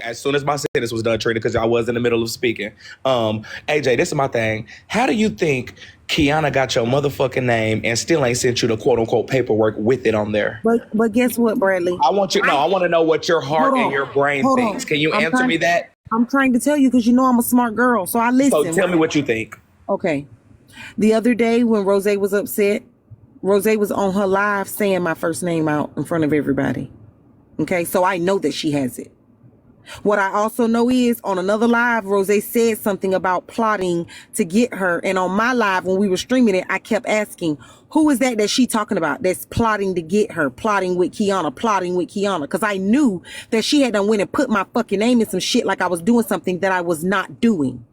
As soon as my sentence was done, Trina, because I was in the middle of speaking. AJ, this is my thing. How do you think Kiana got your motherfucking name and still ain't sent you the quote unquote paperwork with it on there? But guess what, Bradley? I want to know what your heart and your brain thinks. Can you answer me that? I'm trying to tell you because you know I'm a smart girl, so I listen. So tell me what you think. Okay. The other day when Rose was upset, Rose was on her live saying my first name out in front of everybody. Okay, so I know that she has it. What I also know is on another live, Rose said something about plotting to get her. And on my live, when we were streaming it, I kept asking, who is that she talking about that's plotting to get her, plotting with Kiana? Because I knew that she had done went and put my fucking name in some shit like I was doing something that I was not doing.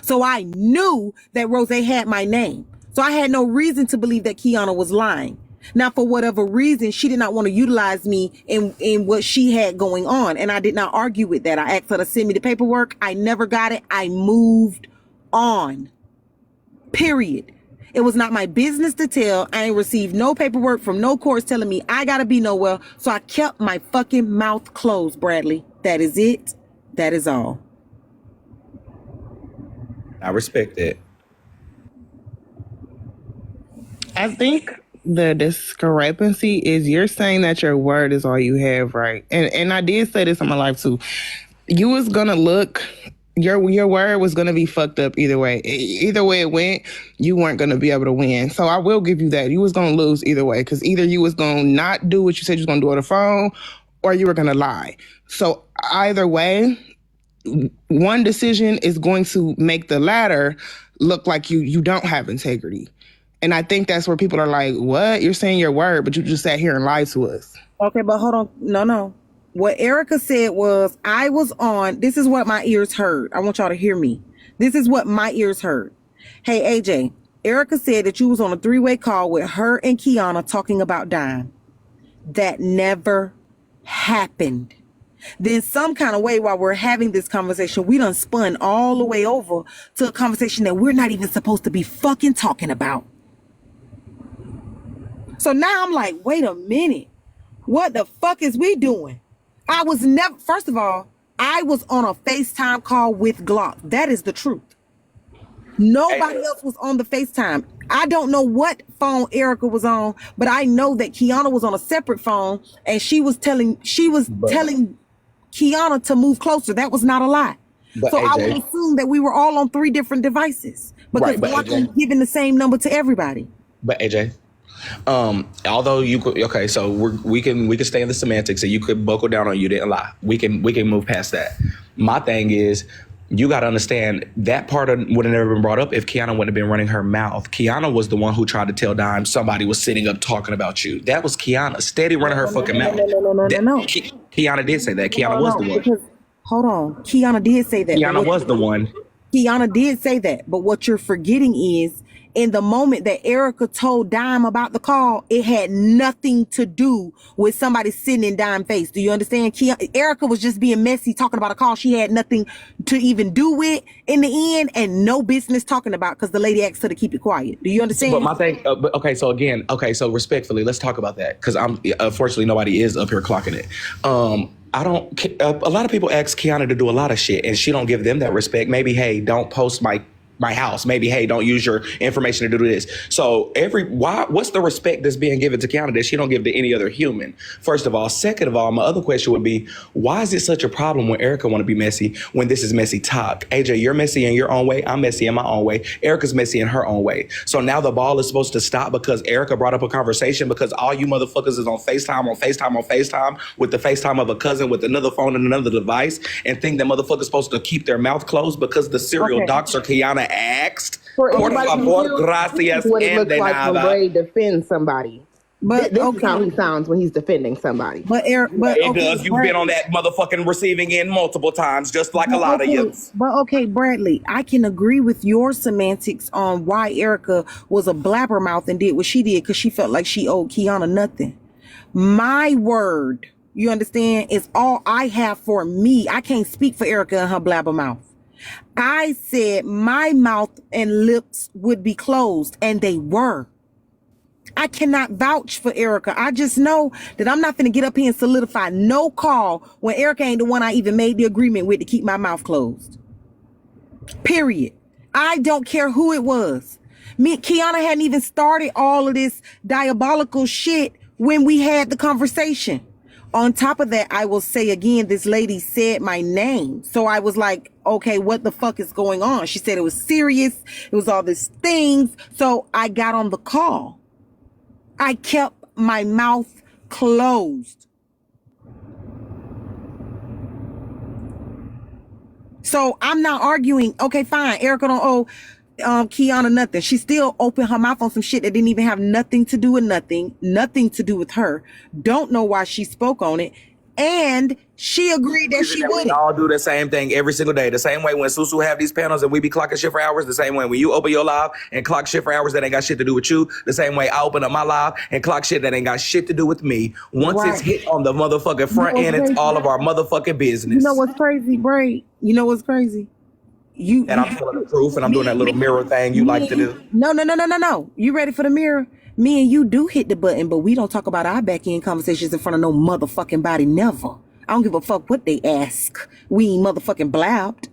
So I knew that Rose had my name. So I had no reason to believe that Kiana was lying. Now, for whatever reason, she did not want to utilize me in what she had going on. And I did not argue with that. I asked her to send me the paperwork. I never got it. I moved on. Period. It was not my business to tell. I ain't received no paperwork from no courts telling me I gotta be nowhere. So I kept my fucking mouth closed, Bradley. That is it. That is all. I respect it. I think the discrepancy is you're saying that your word is all you have, right? And I did say this in my life too. You was gonna look, your word was gonna be fucked up either way. Either way it went, you weren't gonna be able to win. So I will give you that. You was gonna lose either way, because either you was gonna not do what you said you was gonna do on the phone, or you were gonna lie. So either way, one decision is going to make the latter look like you don't have integrity. And I think that's where people are like, what? You're saying your word, but you just sat here and lied to us. Okay, but hold on. No. What Erica said was, I was on, this is what my ears heard. I want y'all to hear me. This is what my ears heard. Hey, AJ, Erica said that you was on a 3-way call with her and Kiana talking about Dime. That never happened. Then some kind of way while we're having this conversation, we done spun all the way over to a conversation that we're not even supposed to be fucking talking about. So now I'm like, wait a minute. What the fuck is we doing? I was never, first of all, I was on a FaceTime call with Glock. That is the truth. Nobody else was on the FaceTime. I don't know what phone Erica was on, but I know that Kiana was on a separate phone and she was telling Kiana to move closer. That was not a lie. So AJ, I would assume that we were all on 3 different devices because Glock was giving the same number to everybody. But AJ, although you could, okay, so we can stay in the semantics and you could buckle down on you didn't lie. We can move past that. My thing is, you got to understand that part would have never been brought up if Kiana wouldn't have been running her mouth. Kiana was the one who tried to tell Dime somebody was sitting up talking about you. That was Kiana, steady running her fucking mouth. No. Kiana did say that. Kiana was the one. Because, hold on. Kiana did say that. Kiana was the one. Kiana did say that. But what you're forgetting is, in the moment that Erica told Dime about the call, it had nothing to do with somebody sitting in Dime's face. Do you understand? Erica was just being messy talking about a call she had nothing to even do with in the end and no business talking about because the lady asked her to keep it quiet. Do you understand? But my thing, so respectfully, let's talk about that because unfortunately nobody is up here clocking it. A lot of people ask Kiana to do a lot of shit and she don't give them that respect. Maybe, hey, don't post my house. Maybe, hey, don't use your information to do this. So what's the respect that's being given to Kiana that she don't give to any other human? First of all. Second of all, my other question would be, why is it such a problem when Erica want to be messy when this is messy talk? AJ, you're messy in your own way. I'm messy in my own way. Erica's messy in her own way. So now the ball is supposed to stop because Erica brought up a conversation because all you motherfuckers is on FaceTime with the FaceTime of a cousin with another phone and another device and think that motherfuckers supposed to keep their mouth closed because the serial doxer Kiana asked. For anybody gracias, what it looks like when Bray defends somebody. But this is how he sounds when he's defending somebody. It does. You've been on that motherfucking receiving end multiple times, just like a lot of you. But okay, Bradley, I can agree with your semantics on why Erica was a blabbermouth and did what she did because she felt like she owed Kiana nothing. My word, you understand, is all I have for me. I can't speak for Erica and her blabbermouth. I said my mouth and lips would be closed, and they were. I cannot vouch for Erica. I just know that I'm not gonna get up here and solidify no call when Erica ain't the one I even made the agreement with to keep my mouth closed. Period. I don't care who it was. Me and Kiana hadn't even started all of this diabolical shit when we had the conversation. On top of that, I will say again, this lady said my name. So I was like, okay, what the fuck is going on? She said it was serious. It was all these things. So I got on the call. I kept my mouth closed. So I'm not arguing. Okay, fine. Erica don't owe Kiana nothing. She still opened her mouth on some shit that didn't even have nothing to do with nothing to do with her. Don't know why she spoke on it. And she agreed that she We wouldn't. all do the same thing every single day. The same way when Susu have these panels and we be clocking shit for hours. The same way when you open your live and clock shit for hours that ain't got shit to do with you. The same way I open up my live and clock shit that ain't got shit to do with me. Once it's Right. hit on the motherfucking front You know end, what's it's all crazy? of our motherfucking business. You know what's crazy, Bray? You know what's crazy? And I'm telling the truth and I'm doing that little mirror thing you like to do. No. You ready for the mirror? Me and you do hit the button, but we don't talk about our back end conversations in front of no motherfucking body. Never. I don't give a fuck what they ask. We ain't motherfucking blabbed.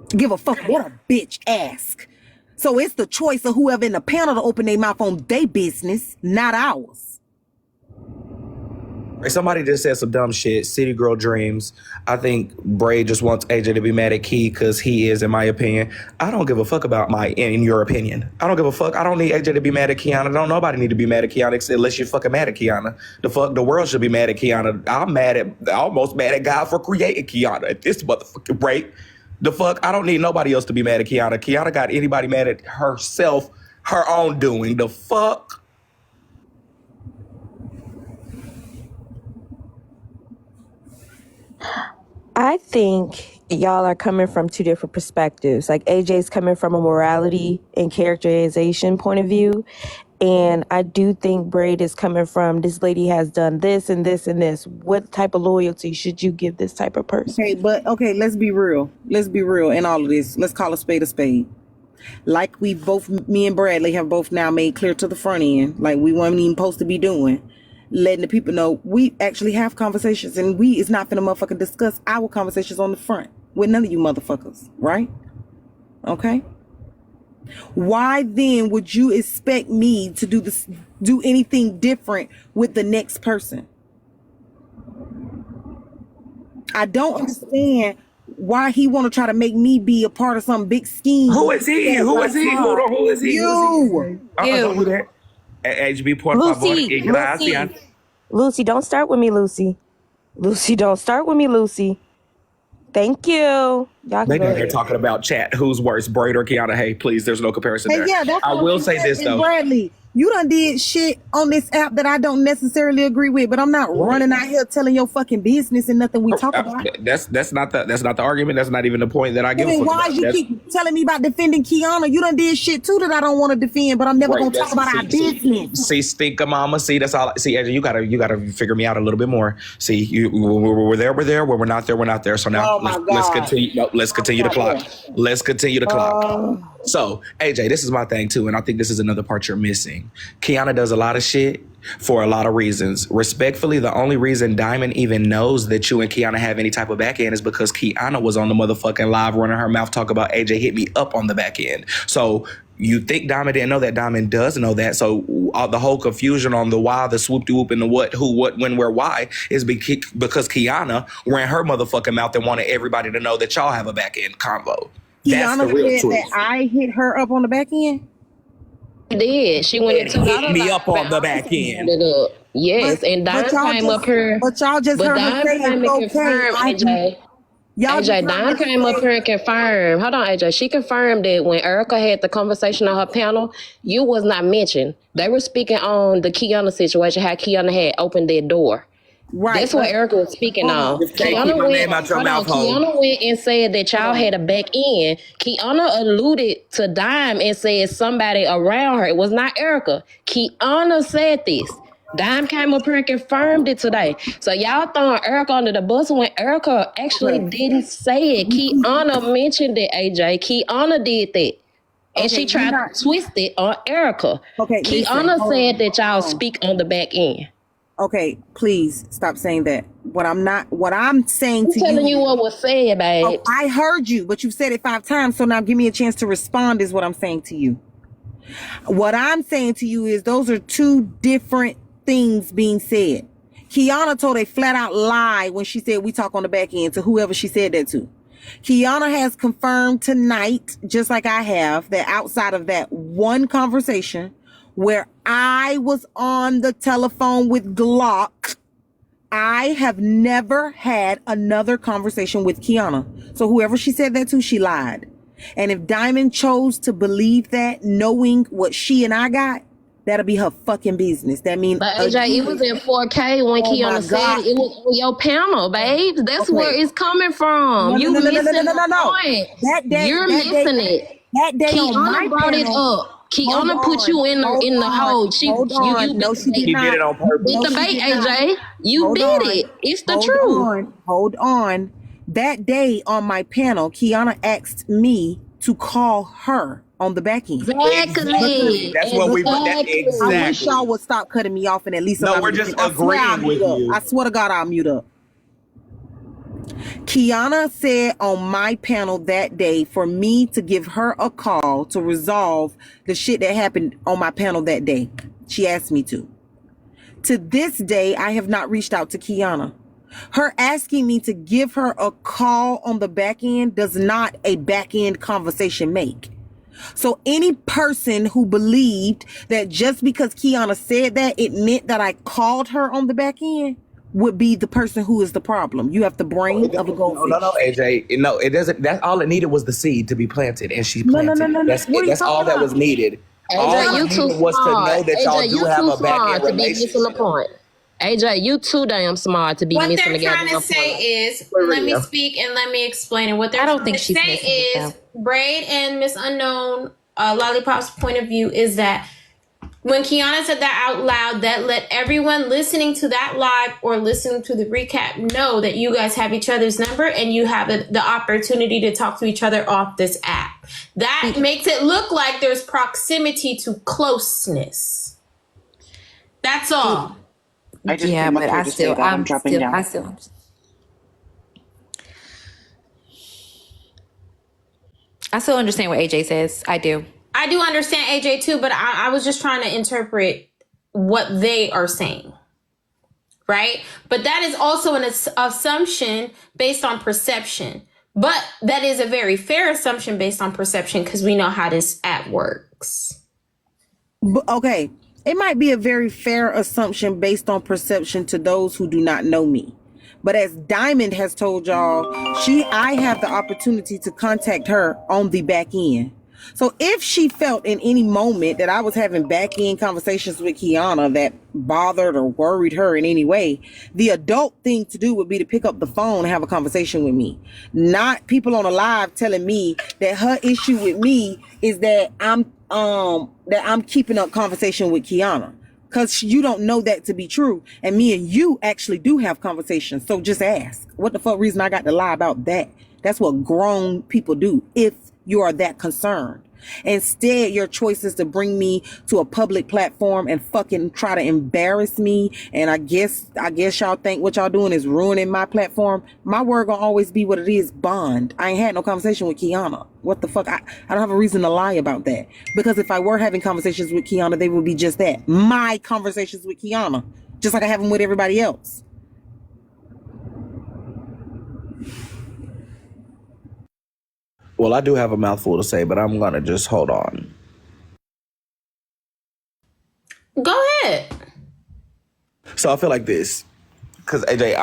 Give a fuck what a bitch ask. So it's the choice of whoever in the panel to open their mouth on their business, not ours. Somebody just said some dumb shit. City Girl Dreams. I think Bray just wants AJ to be mad at Key because he is, in my opinion. I don't give a fuck about in your opinion. I don't give a fuck. I don't need AJ to be mad at Kiana. Don't nobody need to be mad at Kiana unless you're fucking mad at Kiana. The world should be mad at Kiana. I'm almost mad at God for creating Kiana at this motherfucking rate. The fuck? I don't need nobody else to be mad at Kiana. Kiana got anybody mad at herself, her own doing. The fuck? I think y'all are coming from two different perspectives. Like AJ's coming from a morality and characterization point of view. And I do think Braid is coming from this lady has done this and this and this. What type of loyalty should you give this type of person? Okay, let's be real. Let's be real in all of this. Let's call a spade a spade. Like me and Bradley have both now made clear to the front end, like we weren't even supposed to be doing, letting the people know we actually have conversations and it's not finna motherfucking discuss our conversations on the front with none of you motherfuckers, right? Okay. Why then would you expect me to do anything different with the next person? I don't understand why he want to try to make me be a part of some big scheme. Who is he? Who is he? Hold on. Who is he? You. Don't do that. HB, por favor. Gracias. Lucy, don't start with me, Lucy. Lucy, don't start with me, Lucy. Thank you. Y'all can They go down here ahead. talking about chat. Who's worse, Braid or Kiana? Hey, please, there's no comparison there. Yeah, that's I what will I'm say saying. this, And though. Bradley, you done did shit on this app that I don't necessarily agree with, but I'm not running out here telling your fucking business and nothing we talk about. That's not the argument. That's not even the point that I give a Then fuck why about. you That's- keep telling me about defending Kiana? You done did shit too that I don't want to defend, but I'm never Right, gonna talk about our business. See, stinker mama. See, that's all. See, Andrew, you gotta figure me out a little bit more. See, we're there. When we're not there, we're not there. So now Oh my let's God. continue. No, let's continue the clock. Let's continue the clock. So, AJ, this is my thing too, and I think this is another part you're missing. Kiana does a lot of shit for a lot of reasons. Respectfully, the only reason Diamond even knows that you and Kiana have any type of back end is because Kiana was on the motherfucking live running her mouth talk about AJ hit me up on the back end. So you think Diamond didn't know that? Diamond does know that. So the whole confusion on the why, the swoop de whoop, and the what, who, what, when, where, why is because Kiana ran her motherfucking mouth and wanted everybody to know that y'all have a back end convo. That's the Kiana real said truth. that I hit her up on the back end. She did. She went into Hit me up on the back end. Yes, and Don y'all came just- up here. But y'all just But heard Don her say came and it's okay. confirmed, AJ. Y'all just AJ, heard Don her came up say- here and confirmed. Hold on, AJ. She confirmed that when Erica had the conversation on her panel, you was not mentioned. They were speaking on the Kiana situation, how Kiana had opened that door. Right. That's what Erica was speaking on. Just can't keep my name out your mouth, ho. Kiana went and said that y'all had a back end. Kiana alluded to Dime and said somebody around her. It was not Erica. Kiana said this. Dime came up here and confirmed it today. So y'all throwing Erica under the bus when Erica actually didn't say it. Kiana mentioned it, AJ. Kiana did that. And she tried to twist it on Erica. Okay, Kiana listen, said that y'all hold on. speak on the back end. Okay, please stop saying that. What I'm saying I'm to telling you. you what was said, babe. Oh, I heard you, but you've said it 5 times. So now give me a chance to respond is what I'm saying to you. What I'm saying to you is those are 2 different things being said. Kiana told a flat out lie when she said we talk on the back end to whoever she said that to. Kiana has confirmed tonight, just like I have, that outside of that one conversation where I was on the telephone with Glock, I have never had another conversation with Kiana. So whoever she said that to, she lied. And if Diamond chose to believe that, knowing what she and I got, that'll be her fucking business. That means, But AJ, it was in 4K when Oh my Kiana said God. it was on your panel, babe. That's Okay. where it's coming from. No, You no, no, no, missing no, no, no, the no. point. That day- You're that day- missing it. that day on my Kiana brought it panel- up. Kiana put you in the hole. Hold on. You No, bit she the did bait. He did it on purpose. Bit No, the she bait, did not. AJ. You Hold did on. it. It's the truth. Hold on. That day on my panel, Kiana asked me to call her on the back end. Exactly. That's what we- that- exactly. I wish y'all would stop cutting me off and at least No, allow me we're to just finish. I swear I'll agreeing with mute up. you. I swear to God I'll mute up. Kiana said on my panel that day for me to give her a call to resolve the shit that happened on my panel that day. She asked me to. To this day, I have not reached out to Kiana. Her asking me to give her a call on the back end does not a back end conversation make. So any person who believed that just because Kiana said that, it meant that I called her on the back end would be the person who is the problem. You have the brain of a goldfish. No, AJ. No, it doesn't. That's all it needed was the seed to be planted, and she No, planted. no. it. That's What are you that's all talking that about? was needed. All AJ, it you too needed was to know smart. that y'all AJ, do you have too a back smart end to be missing the relationship. point. AJ, you too damn smart to be What missing they're the trying to goddamn say point. is, For let me real. speak and let me explain it. What they're I don't trying think to she's say missing it, is, though. Braid and Miss Unknown Lollipop's point of view is that when Kiana said that out loud, that let everyone listening to that live or listening to the recap know that you guys have each other's number and you have the opportunity to talk to each other off this app. That makes it look like there's proximity to closeness. That's all. I just Yeah, came up but here I to still, say that I'm I'm dropping still, down. I still understand what AJ says. I do. I do understand AJ too, but I was just trying to interpret what they are saying. Right? But that is also an assumption based on perception. But that is a very fair assumption based on perception because we know how this app works. Okay, it might be a very fair assumption based on perception to those who do not know me. But as Diamond has told y'all, I have the opportunity to contact her on the back end. So if she felt in any moment that I was having back end conversations with Kiana that bothered or worried her in any way, the adult thing to do would be to pick up the phone and have a conversation with me. Not people on a live telling me that her issue with me is that I'm keeping up conversation with Kiana. Because you don't know that to be true. And me and you actually do have conversations. So just ask. What the fuck reason I got to lie about that? That's what grown people do if you are that concerned. Instead, your choice is to bring me to a public platform and fucking try to embarrass me. And I guess y'all think what y'all doing is ruining my platform. My word gonna always be what it is, bond. I ain't had no conversation with Kiana. What the fuck? I don't have a reason to lie about that. Because if I were having conversations with Kiana, they would be just that. My conversations with Kiana. Just like I have them with everybody else. Well, I do have a mouthful to say, but I'm gonna just hold on. Go ahead. So I feel like this, because AJ,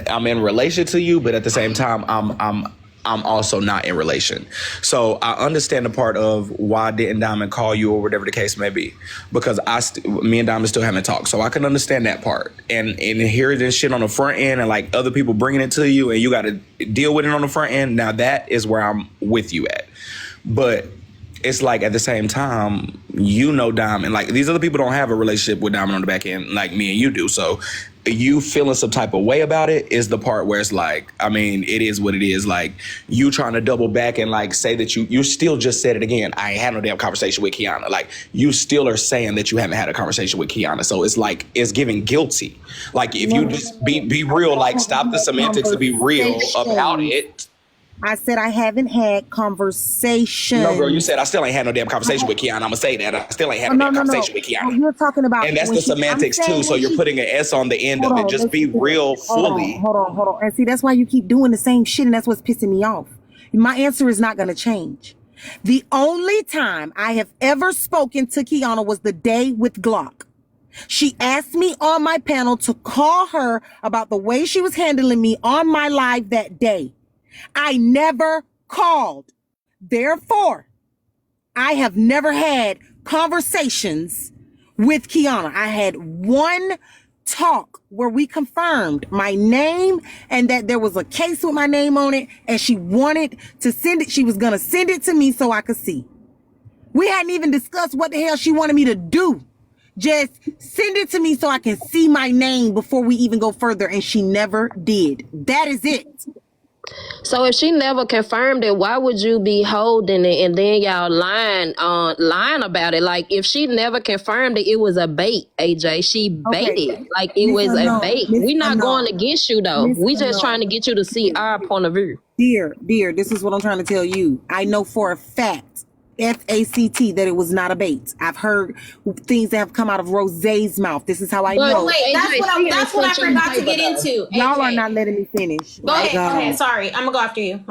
I'm in relation to you, but at the same time, I'm also not in relation. So I understand the part of why didn't Diamond call you or whatever the case may be, because me and Diamond still haven't talked. So I can understand that part and hear this shit on the front end and like other people bringing it to you and you got to deal with it on the front end. Now that is where I'm with you at. But it's like at the same time, you know, Diamond, like these other people don't have a relationship with Diamond on the back end like me and you do. So you feeling some type of way about it is the part where it's like, I mean, it is what it is. Like, you trying to double back and like say that you still just said it again. I ain't had no damn conversation with Kiana. Like, you still are saying that you haven't had a conversation with Kiana. So it's like, it's giving guilty. Like, if you just be real, like, stop the semantics and be real about it. I said I haven't had conversation. No, girl, you said I still ain't had no damn conversation with Kiana. I'm gonna say that. I still ain't had no damn conversation with Kiana. No, you're talking about, and that's the semantics too. So you're putting an S on the end of it. Just be real fully. Hold on. And see, that's why you keep doing the same shit, and that's what's pissing me off. My answer is not gonna change. The only time I have ever spoken to Kiana was the day with Glock. She asked me on my panel to call her about the way she was handling me on my live that day. I never called. Therefore, I have never had conversations with Kiana. I had one talk where we confirmed my name and that there was a case with my name on it, and she wanted to send it. She was going to send it to me so I could see. We hadn't even discussed what the hell she wanted me to do. Just send it to me so I can see my name before we even go further, and she never did. That is it. So if she never confirmed it, why would you be holding it and then y'all lying about it? Like, if she never confirmed it, it was a bait, AJ. She baited. Like, it was a bait. We're not going against you though. We just trying to get you to see our point of view. Dear, this is what I'm trying to tell you. I know for a fact, FACT, that it was not a bait. I've heard things that have come out of Rosé's mouth. This is how I know. Wait, that's what I forgot to get into. Y'all are not letting me finish. Go ahead. Sorry, I'm gonna go after you.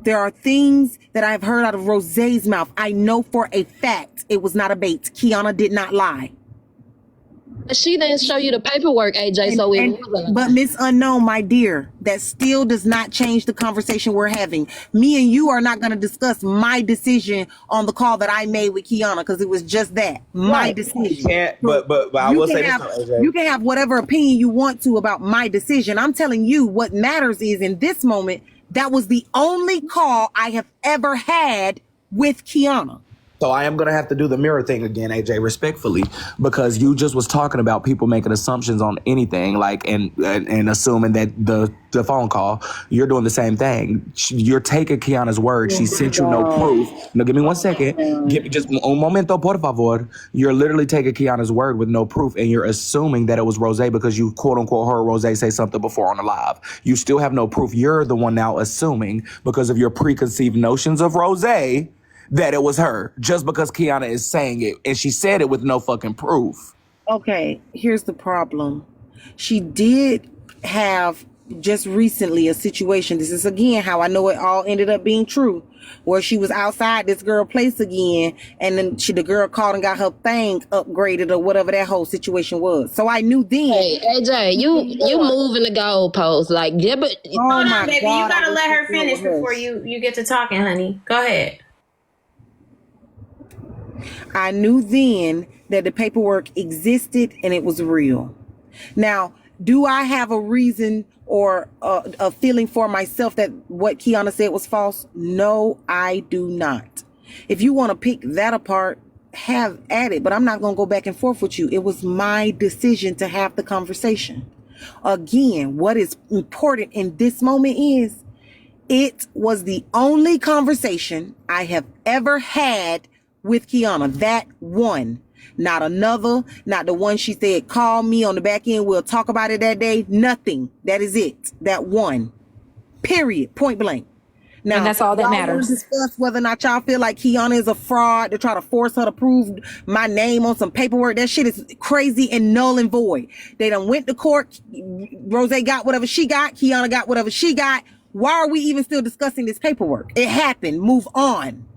There are things that I've heard out of Rosé's mouth. I know for a fact it was not a bait. Kiana did not lie. She didn't show you the paperwork, AJ, so it wasn't. But Miss Unknown, my dear, that still does not change the conversation we're having. Me and you are not going to discuss my decision on the call that I made with Kiana, because it was just that, my decision. But I will say this, AJ. You can have whatever opinion you want to about my decision. I'm telling you what matters is, in this moment, that was the only call I have ever had with Kiana. So I am going to have to do the mirror thing again, AJ, respectfully, because you just was talking about people making assumptions on anything, like, and assuming that the phone call, you're doing the same thing. You're taking Kiana's word. She sent you no proof. No, give me 1 second. Give me just un momento, por favor. You're literally taking Kiana's word with no proof, and you're assuming that it was Rosé because you quote unquote heard Rosé say something before on the live. You still have no proof. You're the one now assuming, because of your preconceived notions of Rosé, that it was her, just because Kiana is saying it, and she said it with no fucking proof. Okay, here's the problem. She did have just recently a situation. This is again how I know it all ended up being true, where she was outside this girl place again, and then the girl called and got her thing upgraded or whatever that whole situation was. So I knew then. Hey, AJ, you moving the goalposts, like, yeah, but Hold on, baby, you gotta let her finish before you get to talking, honey. Go ahead. I knew then that the paperwork existed and it was real. Now, do I have a reason or a feeling for myself that what Kiana said was false? No, I do not. If you want to pick that apart, have at it, but I'm not going to go back and forth with you. It was my decision to have the conversation. Again, what is important in this moment is it was the only conversation I have ever had with Kiana. That one, not another, not the one she said, call me on the back end, we'll talk about it that day. Nothing. That is it. That one. Period. Point blank. Now, and that's all that y'all matters. want to discuss whether or not y'all feel like Kiana is a fraud to try to force her to prove my name on some paperwork. That shit is crazy and null and void. They done went to court. Rosé got whatever she got. Kiana got whatever she got. Why are we even still discussing this paperwork? It happened. Move on.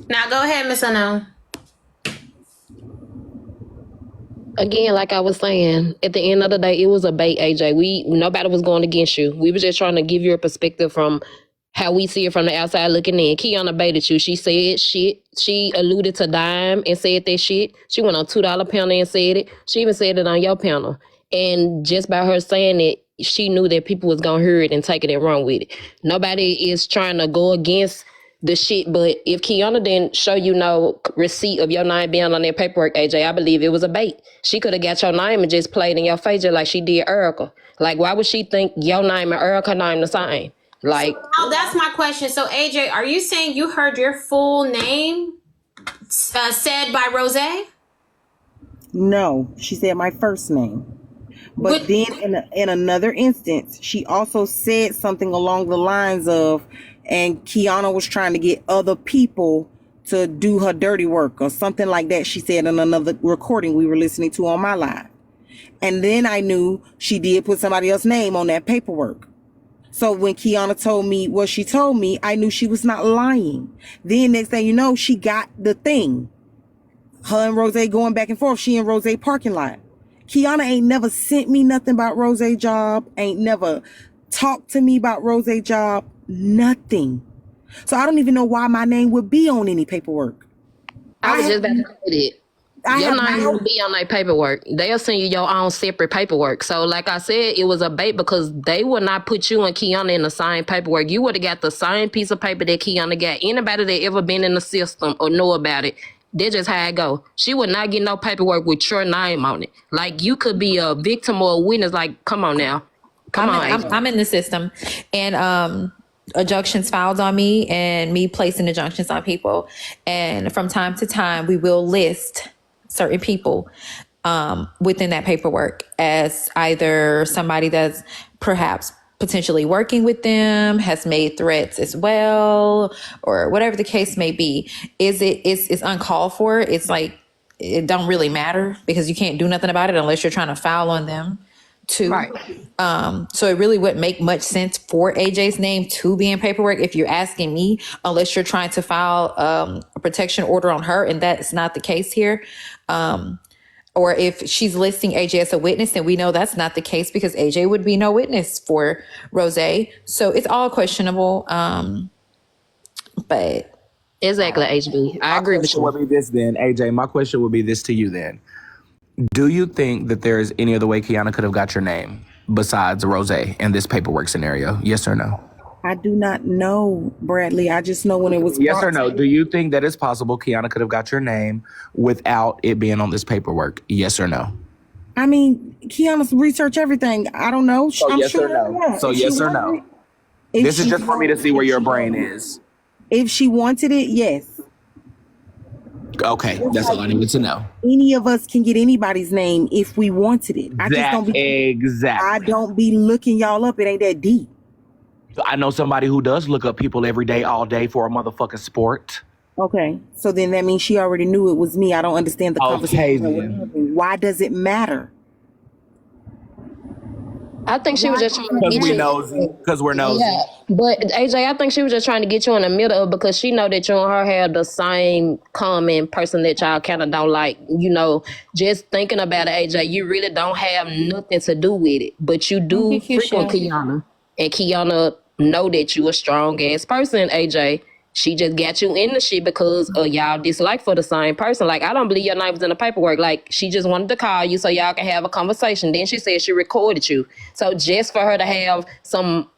Now go ahead, Miss Unknown. again, like I was saying, at the end of the day, it was a bait, AJ. Nobody was going against you. We were just trying to give you a perspective from how we see it from the outside looking in. Kiana baited you. She said shit. She alluded to Dime and said that shit. She went on $2 panel and said it. She even said it on your panel. And just by her saying it, she knew that people was going to hear it and take it and run with it. Nobody is trying to go against the shit. But if Kiana didn't show you no receipt of your name being on their paperwork, AJ, I believe it was a bait. She could have got your name and just played in your face just like she did Erica. Like, why would she think your name and Erica's name the same? Like, Now that's my question. So AJ, are you saying you heard your full name said by Rose? No, she said my first name. But What- then in another instance, she also said something along the lines of, and Kiana was trying to get other people to do her dirty work or something like that. She said in another recording we were listening to on my live. And then I knew she did put somebody else's name on that paperwork. So when Kiana told me what she told me, I knew she was not lying. Then next thing you know, she got the thing. Her and Rose going back and forth. She in Rose parking lot. Kiana ain't never sent me nothing about Rose job. Ain't never talked to me about Rose job. Nothing. So I don't even know why my name would be on any paperwork. I was just about to say it. I Your have name no- will be on their paperwork. They'll send you your own separate paperwork. So, like I said, it was a bait because they would not put you and Kiana in the same paperwork. You would have got the same piece of paper that Kiana got. Anybody that ever been in the system or know about it, that's just how it go. She would not get no paperwork with your name on it. Like, you could be a victim or a witness. Like, come on now. Come on. I'm in the system, and injunctions filed on me, and me placing injunctions on people. And from time to time, we will list certain people within that paperwork as either somebody that's perhaps potentially working with them, has made threats as well, or whatever the case may be. It's uncalled for. It's like, it don't really matter because you can't do nothing about it unless you're trying to foul on them too. Right. So it really wouldn't make much sense for AJ's name to be in paperwork if you're asking me, unless you're trying to file a protection order on her, and that's not the case here. Or if she's listing AJ as a witness, then we know that's not the case because AJ would be no witness for Rose. So it's all questionable. But Exactly, HB. I agree with My question would you. be this then, AJ. My question would be this to you then. Do you think that there is any other way Kiana could have got your name besides Rose in this paperwork scenario? Yes or no? I do not know, Bradley. I just know when it was Yes brought or no? to- Do you think that it's possible Kiana could have got your name without it being on this paperwork? Yes or no? I mean, Kiana's research everything. I don't know. So I'm yes sure or no? yeah. So If she yes or wanted no? it- if This is she just for me to wanted- see where if your she brain wanted- is. If she wanted it, yes. Okay, that's all I needed to know. Any of us can get anybody's name if we wanted it. I just don't be. Exactly. I don't be looking y'all up. It ain't that deep. I know somebody who does look up people every day, all day for a motherfucking sport. Okay, so then that means she already knew it was me. I don't understand the Okay, conversation. then. Why does it matter? I think she was just trying to Because get we you. nosy. Because we're nosy. Yeah, but AJ, I think she was just trying to get you in the middle of because she know that you and her have the same common person that y'all kind of don't like. You know, just thinking about it, AJ, you really don't have nothing to do with it, but you do Thank you, frequent Keisha. Kiana, and Kiana know that you a strong ass person, AJ. She just got you in the shit because of y'all dislike for the same person. Like, I don't believe your name was in the paperwork. Like, she just wanted to call you so y'all can have a conversation. Then she said she recorded you. So just for her to have some,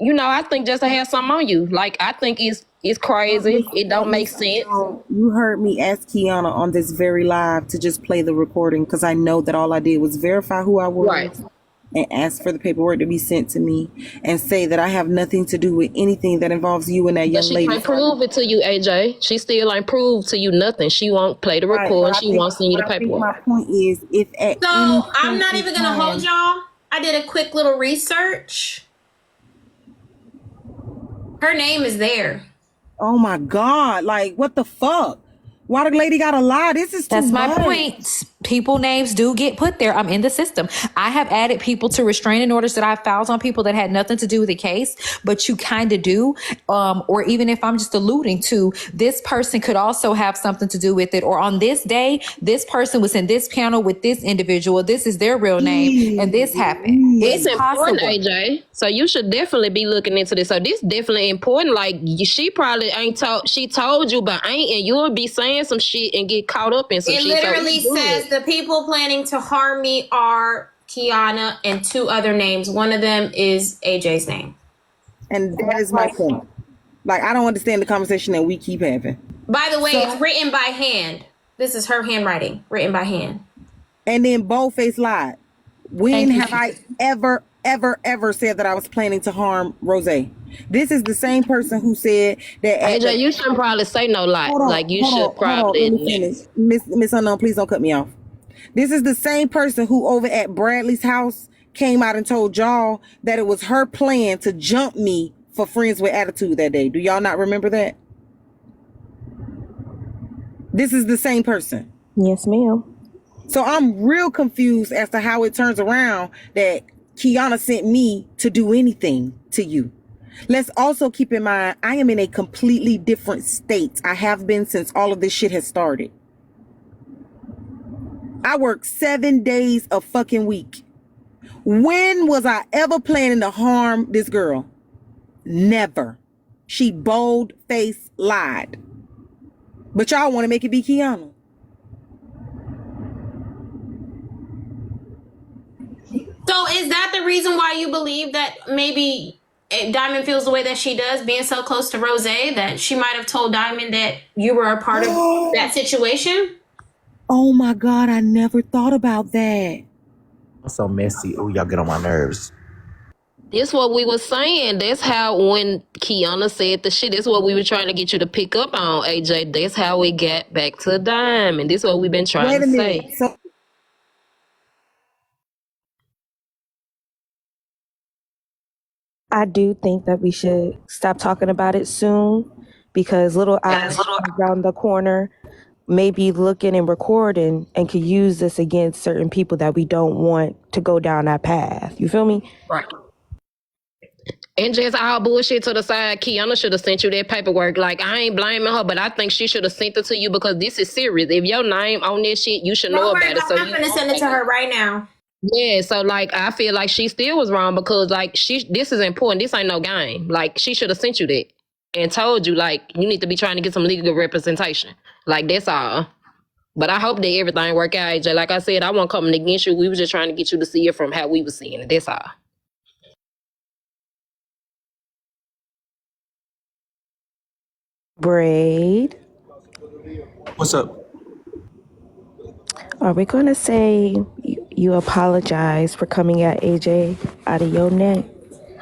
you know, I think just to have something on you. Like, I think it's crazy. It don't make sense. You heard me ask Kiana on this very live to just play the recording because I know that all I did was verify who I was Right. and ask for the paperwork to be sent to me and say that I have nothing to do with anything that involves you and that But young she lady. can't prove it to you, AJ. She still ain't proved to you nothing. She won't play the Right, record. but I She think- won't send you the but I think paperwork. my point is, if at So any I'm point not in even gonna time- hold y'all. I did a quick little research. Her name is there. Oh my God! Like, what the fuck? Why the lady gotta lie? This is too that's my much. point. People names do get put there. I'm in the system. I have added people to restraining orders that I filed on people that had nothing to do with the case, but you kind of do. Or even if I'm just alluding to this person could also have something to do with it. Or on this day, this person was in this panel with this individual. This is their real name, and this happened. It's important, possible. AJ. So you should definitely be looking into this. So this definitely important. Like, she probably ain't told. She told you, but ain't, and you'll be saying some shit and get caught up in some It shit. So literally it's good. says the people planning to harm me are Kiana and two other names. One of them is AJ's name. And that is my point. Like, I don't understand the conversation that we keep having. By the way, So- it's written by hand. This is her handwriting, written by hand. And then Boldface lied. When Thank you. have I ever said that I was planning to harm Rose? This is the same person who said that. AJ, you shouldn't probably say no lie. Like you should probably. Let me finish. Miss Unknown, please don't cut me off. This is the same person who over at Bradley's house came out and told y'all that it was her plan to jump me for friends with attitude that day. Do y'all not remember that? This is the same person. Yes, ma'am. So I'm real confused as to how it turns around that Kiana sent me to do anything to you. Let's also keep in mind, I am in a completely different state. I have been since all of this shit has started. I work 7 days a fucking week. When was I ever planning to harm this girl? Never. She bold-faced lied. But y'all want to make it be Kiana. So is that the reason why you believe that maybe Diamond feels the way that she does, being so close to Rose, that she might have told Diamond that you were a part of that situation? Oh my God, I never thought about that. I'm so messy. Oh, y'all get on my nerves. This what we was saying. That's how when Kiana said the shit, that's what we were trying to get you to pick up on, AJ. That's how we got back to Diamond. This what we've been trying Wait a to minute. say. So I do think that we should stop talking about it soon because little eyes around the corner may be looking and recording and could use this against certain people that we don't want to go down that path. You feel me? Right. And just all bullshit to the side, Kiana should have sent you that paperwork. Like, I ain't blaming her, but I think she should have sent it to you because this is serious. If your name on this shit, you should know Don't worry about it. about So it. I'm you gonna send it to her right now. Yeah, so like I feel like she still was wrong because like this is important. This ain't no game. Like she should have sent you that and told you like you need to be trying to get some legal representation. Like that's all. But I hope that everything work out, AJ. Like I said, I wasn't coming against you. We was just trying to get you to see it from how we was seeing it. That's all. Braid. What's up? Are we going to say you apologize for coming at AJ out of your neck?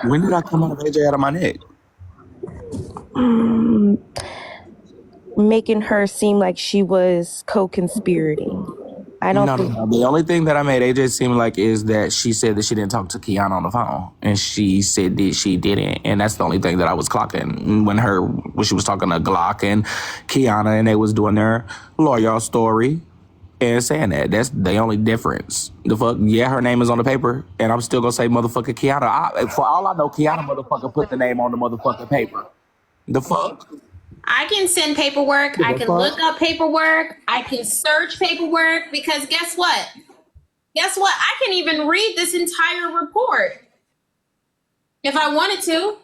When did I come out of AJ out of my neck? Making her seem like she was co-conspirating. I don't think. No. The only thing that I made AJ seem like is that she said that she didn't talk to Kiana on the phone, and she said that she didn't, and that's the only thing that I was clocking when she was talking to Glock and Kiana, and they was doing their lawyer story and saying that. That's the only difference. The fuck, yeah, her name is on the paper, and I'm still gonna say motherfucking Kiana. For all I know, Kiana motherfucker put the name on the motherfucking paper. The fuck. I can send paperwork. I can look up paperwork. I can search paperwork because guess what? Guess what? I can even read this entire report if I wanted to.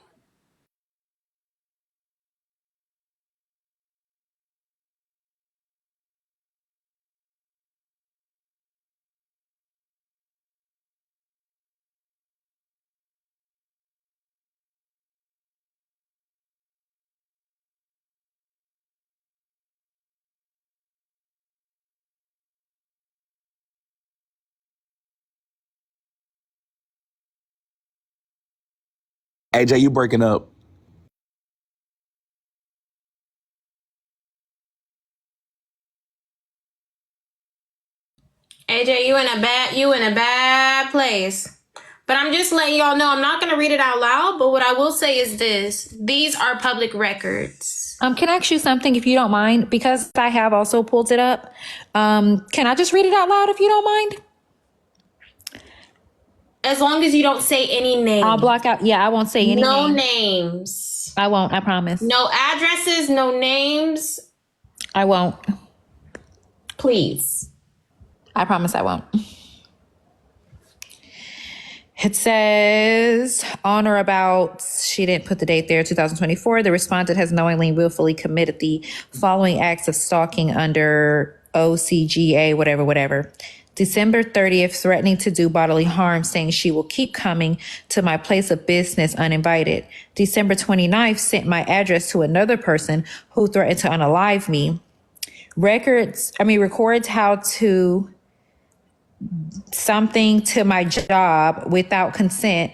AJ, you breaking up. AJ, you in a bad place. But I'm just letting y'all know I'm not gonna read it out loud, but what I will say is this. These are public records. Can I ask you something if you don't mind? Because I have also pulled it up. Can I just read it out loud if you don't mind? As long as you don't say any names. I'll block out. Yeah, I won't say any No names. names. I won't. I promise. No addresses, no names. I won't. Please. I promise I won't. It says on or about, she didn't put the date there, 2024, the respondent has knowingly and willfully committed the following acts of stalking under OCGA, whatever. December 30th, threatening to do bodily harm, saying she will keep coming to my place of business uninvited. December 29th, sent my address to another person who threatened to unalive me. Records how to something to my job without consent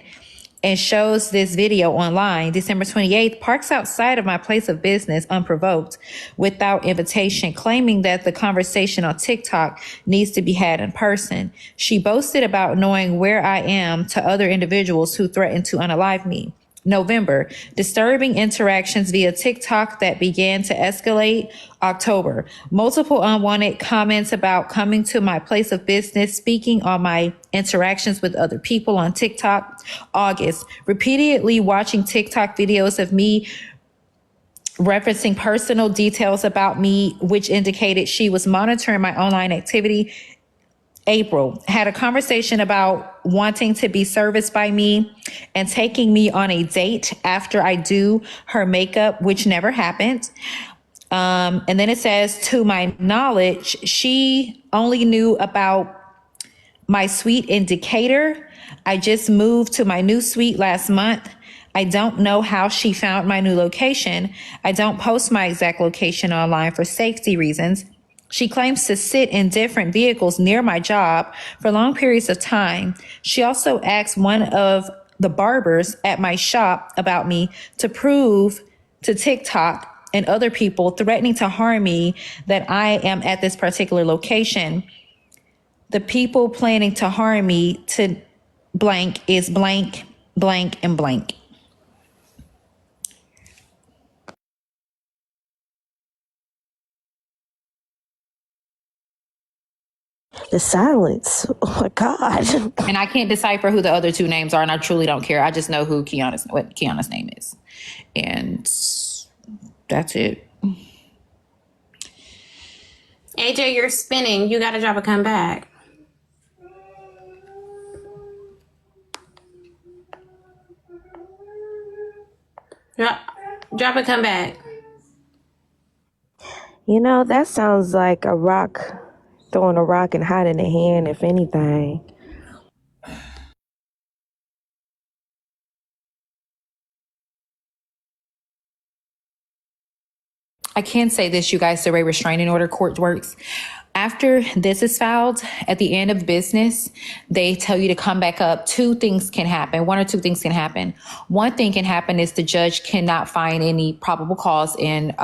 and shows this video online. December 28th, parks outside of my place of business unprovoked without invitation, claiming that the conversation on TikTok needs to be had in person. She boasted about knowing where I am to other individuals who threatened to unalive me. November, disturbing interactions via TikTok that began to escalate. October, multiple unwanted comments about coming to my place of business, speaking on my interactions with other people on TikTok. August, repeatedly watching TikTok videos of me referencing personal details about me, which indicated she was monitoring my online activity. April, had a conversation about wanting to be serviced by me and taking me on a date after I do her makeup, which never happened. And then it says, to my knowledge, she only knew about my suite in Decatur. I just moved to my new suite last month. I don't know how she found my new location. I don't post my exact location online for safety reasons. She claims to sit in different vehicles near my job for long periods of time. She also asked one of the barbers at my shop about me to prove to TikTok and other people threatening to harm me that I am at this particular location. The people planning to harm me to blank is blank, blank, and blank. The silence. Oh my God. And I can't decipher who the other two names are, and I truly don't care. I just know what Kiana's name is. And that's it. AJ, you're spinning. You got to drop a come back. Drop a come back. You know, that sounds like a rock, throwing a rock and hiding a hand, if anything. I can say this, you guys, the way restraining order court works. After this is filed, at the end of business, they tell you to come back up. Two things can happen. One or two things can happen. One thing can happen is the judge cannot find any probable cause in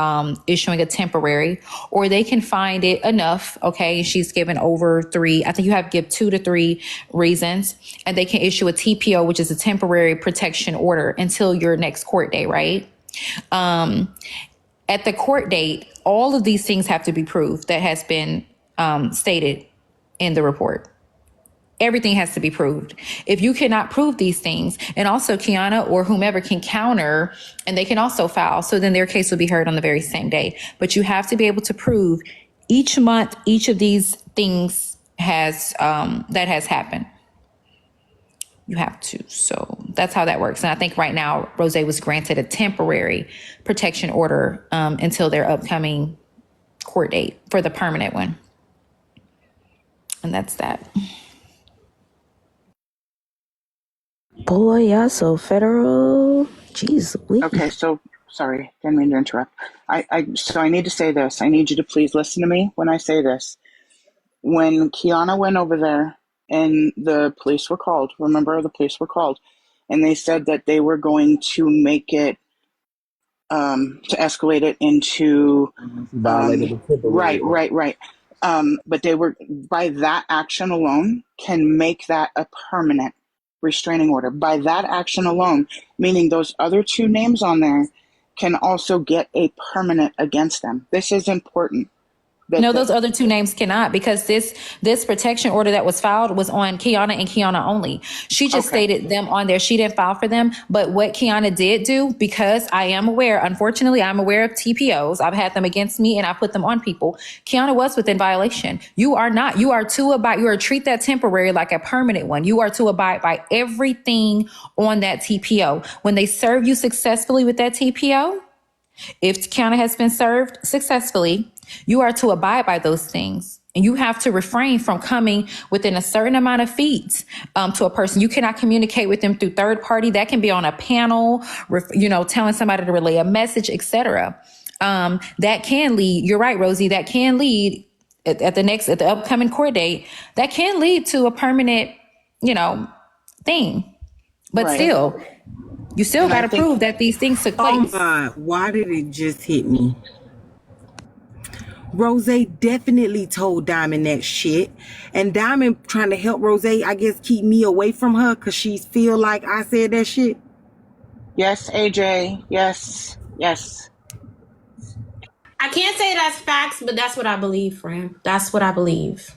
issuing a temporary, or they can find it enough. Okay, she's given over 3. I think you have to give 2 to 3 reasons, and they can issue a TPO, which is a temporary protection order, until your next court day, right? At the court date, all of these things have to be proved that has been stated in the report. Everything has to be proved. If you cannot prove these things, and also Kiana or whomever can counter, and they can also file, so then their case will be heard on the very same day. But you have to be able to prove each month, each of these things has that has happened. You have to. So that's how that works. And I think right now, Rose was granted a temporary protection order until their upcoming court date for the permanent one. And that's that. Boy, y'all so federal. Jeez. Okay, so sorry, didn't mean to interrupt. So I need to say this. I need you to please listen to me when I say this. When Kiana went over there and the police were called, remember the police were called, and they said that they were going to make it to escalate it into right. But they were, by that action alone, can make that a permanent restraining order. By that action alone, meaning those other 2 names on there can also get a permanent against them. This is important. No, those other 2 names cannot, because this protection order that was filed was on Kiana and Kiana only. She just stated them on there. She didn't file for them. But what Kiana did do, because I am aware, unfortunately, I'm aware of TPOs. I've had them against me and I put them on people. Kiana was within violation. You are not. You are to treat that temporary like a permanent one. You are to abide by everything on that TPO. When they serve you successfully with that TPO, if Kiana has been served successfully, you are to abide by those things. And you have to refrain from coming within a certain amount of feet to a person. You cannot communicate with them through third party. That can be on a panel, telling somebody to relay a message, etc. That can lead, you're right, Rosie, that can lead at the upcoming court date, that can lead to a permanent, thing. But Right. still, you still And I got to think- prove that these things took Oh place. my, why did it just hit me? Rose definitely told Diamond that shit. And Diamond trying to help Rose, I guess, keep me away from her because she feel like I said that shit. Yes, AJ. Yes. Yes. I can't say that's facts, but that's what I believe, friend. That's what I believe.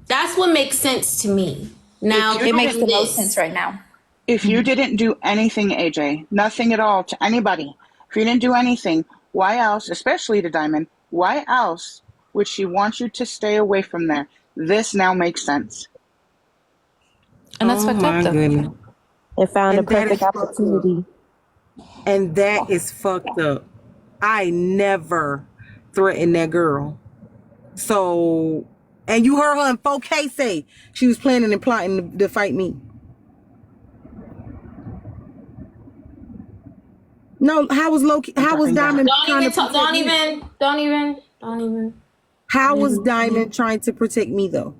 That's what makes sense to me. Now, It makes the given most this- sense right now. If you didn't do anything, AJ, nothing at all to anybody, if you didn't do anything, why else, especially to Diamond, why else would she want you to stay away from there? This now makes sense. And that's Oh fucked my up, though. goodness. It found And a that perfect is fucked up. opportunity. And that is fucked up. I never threatened that girl. So, and you heard her in 4K say she was planning and plotting to fight me. No, how was Loki? How was Diamond trying to protect Don't me? even. How was Diamond trying to protect me though?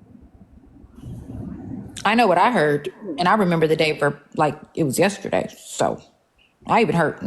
I know what I heard, and I remember the day for like it was yesterday. So I even heard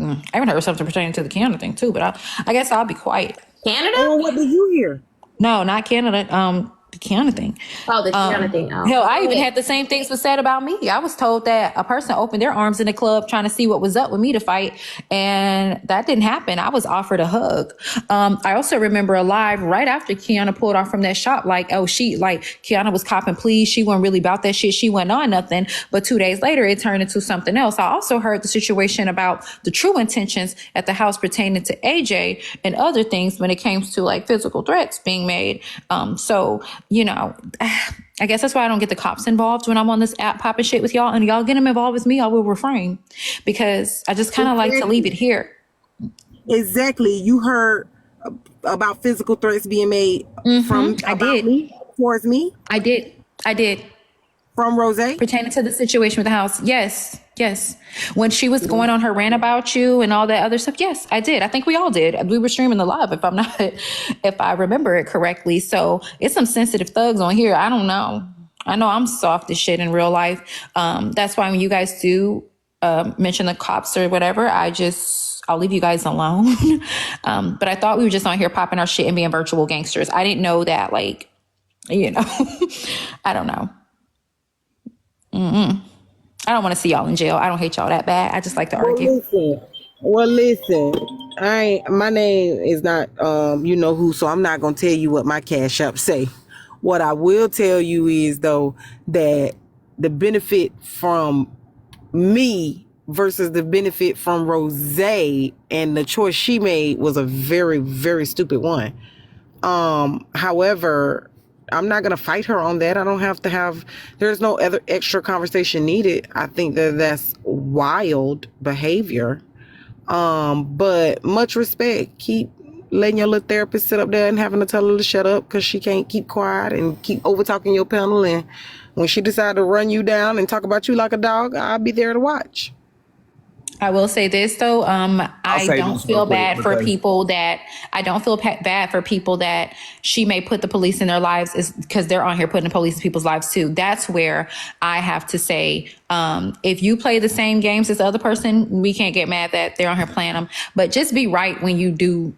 something pertaining to the Canada thing too. But I guess I'll be quiet. Canada? Oh, what did you hear? No, not Canada. The Kiana thing. Oh, the Kiana thing. Oh. Hell, I even had the same things was said about me. I was told that a person opened their arms in the club trying to see what was up with me to fight, and that didn't happen. I was offered a hug. I also remember a live right after Kiana pulled off from that shop, Kiana was copping pleas. She wasn't really about that shit. She wasn't on nothing. But 2 days later, it turned into something else. I also heard the situation about the true intentions at the house pertaining to AJ and other things when it came to like physical threats being made. I guess that's why I don't get the cops involved when I'm on this app popping shit with y'all. And y'all get them involved with me, I will refrain because I just kind of like to leave it here. Exactly. You heard about physical threats being made from I about did. me towards me I did. from Rose. Pertaining to the situation with the house. Yes. When she was going on her rant about you and all that other stuff. Yes, I did. I think we all did. We were streaming the live if I remember it correctly. So it's some sensitive thugs on here. I don't know. I know I'm soft as shit in real life. That's why when you guys do mention the cops or whatever, I'll leave you guys alone. But I thought we were just on here popping our shit and being virtual gangsters. I didn't know that, I don't know. I don't want to see y'all in jail. I don't hate y'all that bad. I just like to argue. Listen. My name is not you know who, so I'm not gonna tell you what my cash app say. What I will tell you is though that the benefit from me versus the benefit from Rose and the choice she made was a very, very stupid one. However, I'm not going to fight her on that. I don't have to have, there's no other extra conversation needed. I think that that's wild behavior. But much respect. Keep letting your little therapist sit up there and having to tell her to shut up because she can't keep quiet and keep over talking your panel. And when she decide to run you down and talk about you like a dog, I'll be there to watch. I will say this though, I say don't this feel real quick bad for because- people that bad for people that she may put the police in their lives is because they're on here putting the police in people's lives too. That's where I have to say, if you play the same games as the other person, we can't get mad that they're on here playing them. But just be right when you do,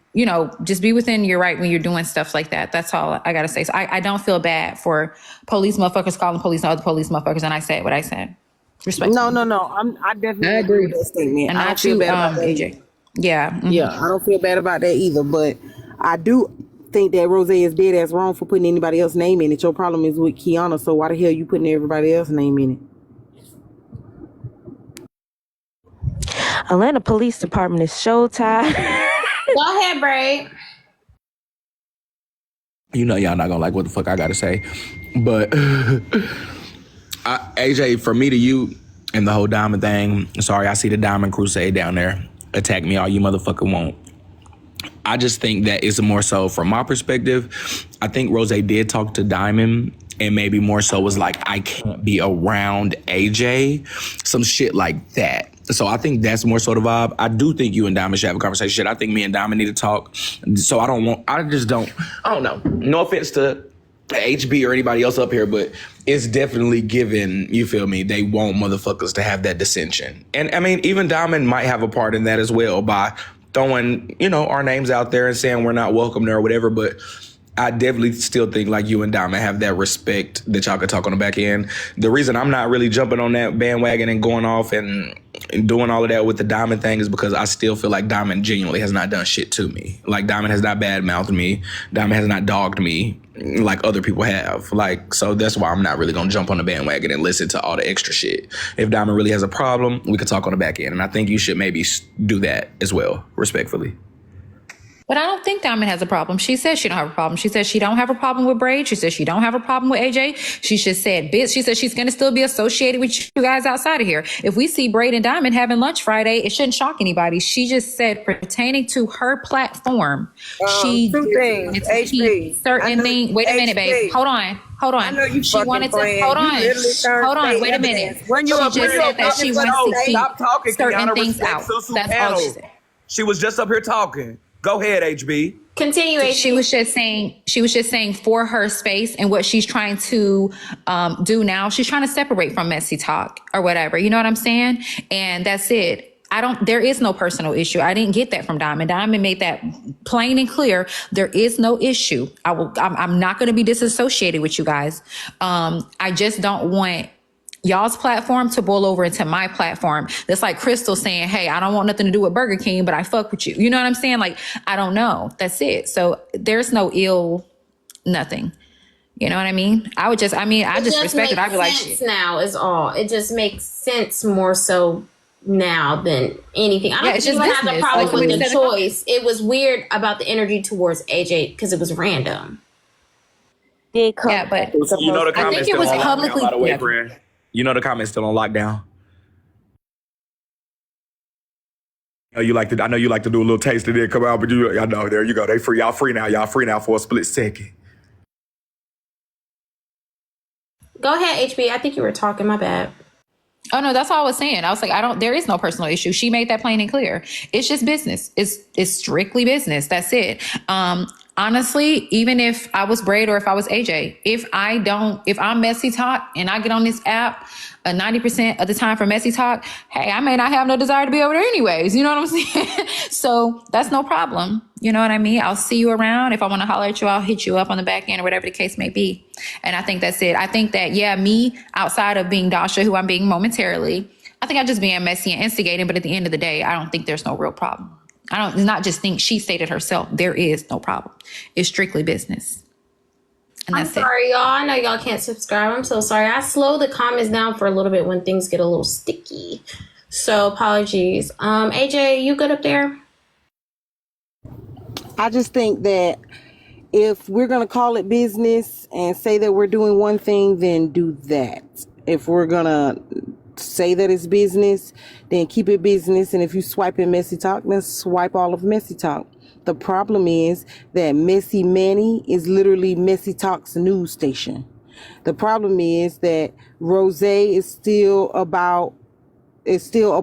just be within your right when you're doing stuff like that. That's all I gotta say. So I don't feel bad for police motherfuckers calling police on other police motherfuckers, and I said what I said. Respect. No. I definitely I agree with that statement. And I don't not feel you, bad about that. AJ. Yeah. Mhm. Yeah, I don't feel bad about that either. But I do think that Rose is dead ass wrong for putting anybody else's name in it. Your problem is with Kiana, so why the hell you putting everybody else's name in it? Atlanta Police Department is so tired. Go ahead, Braid. You know y'all not gonna like what the fuck I gotta say. But AJ, from me to you and the whole diamond thing, sorry, I see the Diamond Crusade down there. Attack me all you motherfucker want. I just think that it's more so from my perspective. I think Rose did talk to Diamond and maybe more so was like, I can't be around AJ, some shit like that. So I think that's more so the vibe. I do think you and Diamond should have a conversation. Shit, I think me and Diamond need to talk. So I don't know. No offense to HB or anybody else up here, but it's definitely given, you feel me, they want motherfuckers to have that dissension. And I mean, even Diamond might have a part in that as well by throwing, our names out there and saying we're not welcome there or whatever, but I definitely still think like you and Diamond have that respect that y'all could talk on the back end. The reason I'm not really jumping on that bandwagon and going off and doing all of that with the Diamond thing is because I still feel like Diamond genuinely has not done shit to me. Like Diamond has not badmouthed me. Diamond has not dogged me like other people have. Like, so that's why I'm not really gonna jump on the bandwagon and listen to all the extra shit. If Diamond really has a problem, we could talk on the back end. And I think you should maybe do that as well, respectfully. But I don't think Diamond has a problem. She says she don't have a problem. She says she don't have a problem with Braid. She says she don't have a problem with AJ. She just said, bitch, she said she's going to still be associated with you guys outside of here. If we see Braid and Diamond having lunch Friday, it shouldn't shock anybody. She just said pertaining to her platform, she two things. HB. certain things. Wait a minute, babe. Hold on. I know you She wanted to, hold on, wait a minute. When you She just said that she wants to keep certain things out. That's all she said. She was just up here talking. Go ahead, HB. Continuation. She was just saying for her space and what she's trying to do now, she's trying to separate from messy talk or whatever. You know what I'm saying? And that's it. There is no personal issue. I didn't get that from Diamond. Diamond made that plain and clear. There is no issue. I'm not going to be disassociated with you guys. I just don't want y'all's platform to boil over into my platform. That's like Crystal saying, hey, I don't want nothing to do with Burger King, but I fuck with you. You know what I'm saying? Like, I don't know. That's it. So there's no nothing. You know what I mean? I just respect it. I'd be like, shit. Now is all. It just makes sense more so now than anything. I don't think anyone has a problem with the choice. It was weird about the energy towards AJ because it was random. Yeah, but You know the I comments think it was still on publicly. lockdown, by the way, Yeah. Brand. You know the comments still on lockdown. I know you like to do a little taste of it. Come out, but I know there you go. They free. Y'all free now. Y'all free now for a split second. Go ahead, HB. I think you were talking. My bad. Oh no, that's all I was saying. I was like, there is no personal issue. She made that plain and clear. It's just business. It's strictly business. That's it. Honestly, even if I was Braid or if I was AJ, if I'm messy talk and I get on this app 90% of the time for messy talk, hey, I may not have no desire to be over there anyways. You know what I'm saying? So that's no problem. You know what I mean? I'll see you around. If I want to holler at you, I'll hit you up on the back end or whatever the case may be. And I think that's it. I think that, me, outside of being Dasha, who I'm being momentarily, I think I'm just being messy and instigating. But at the end of the day, I don't think there's no real problem. It's not just think she stated herself. There is no problem. It's strictly business. And I'm that's sorry, y'all. I know y'all can't subscribe. I'm so sorry. I slow the comments down for a little bit when things get a little sticky. So apologies. AJ, you good up there? I just think that if we're going to call it business and say that we're doing one thing, then do that. If we're going to say that it's business, then keep it business. And if you swipe in messy talk, then swipe all of messy talk. The problem is that Messy Manny is literally Messy Talk's news station. The problem is that Rose is still a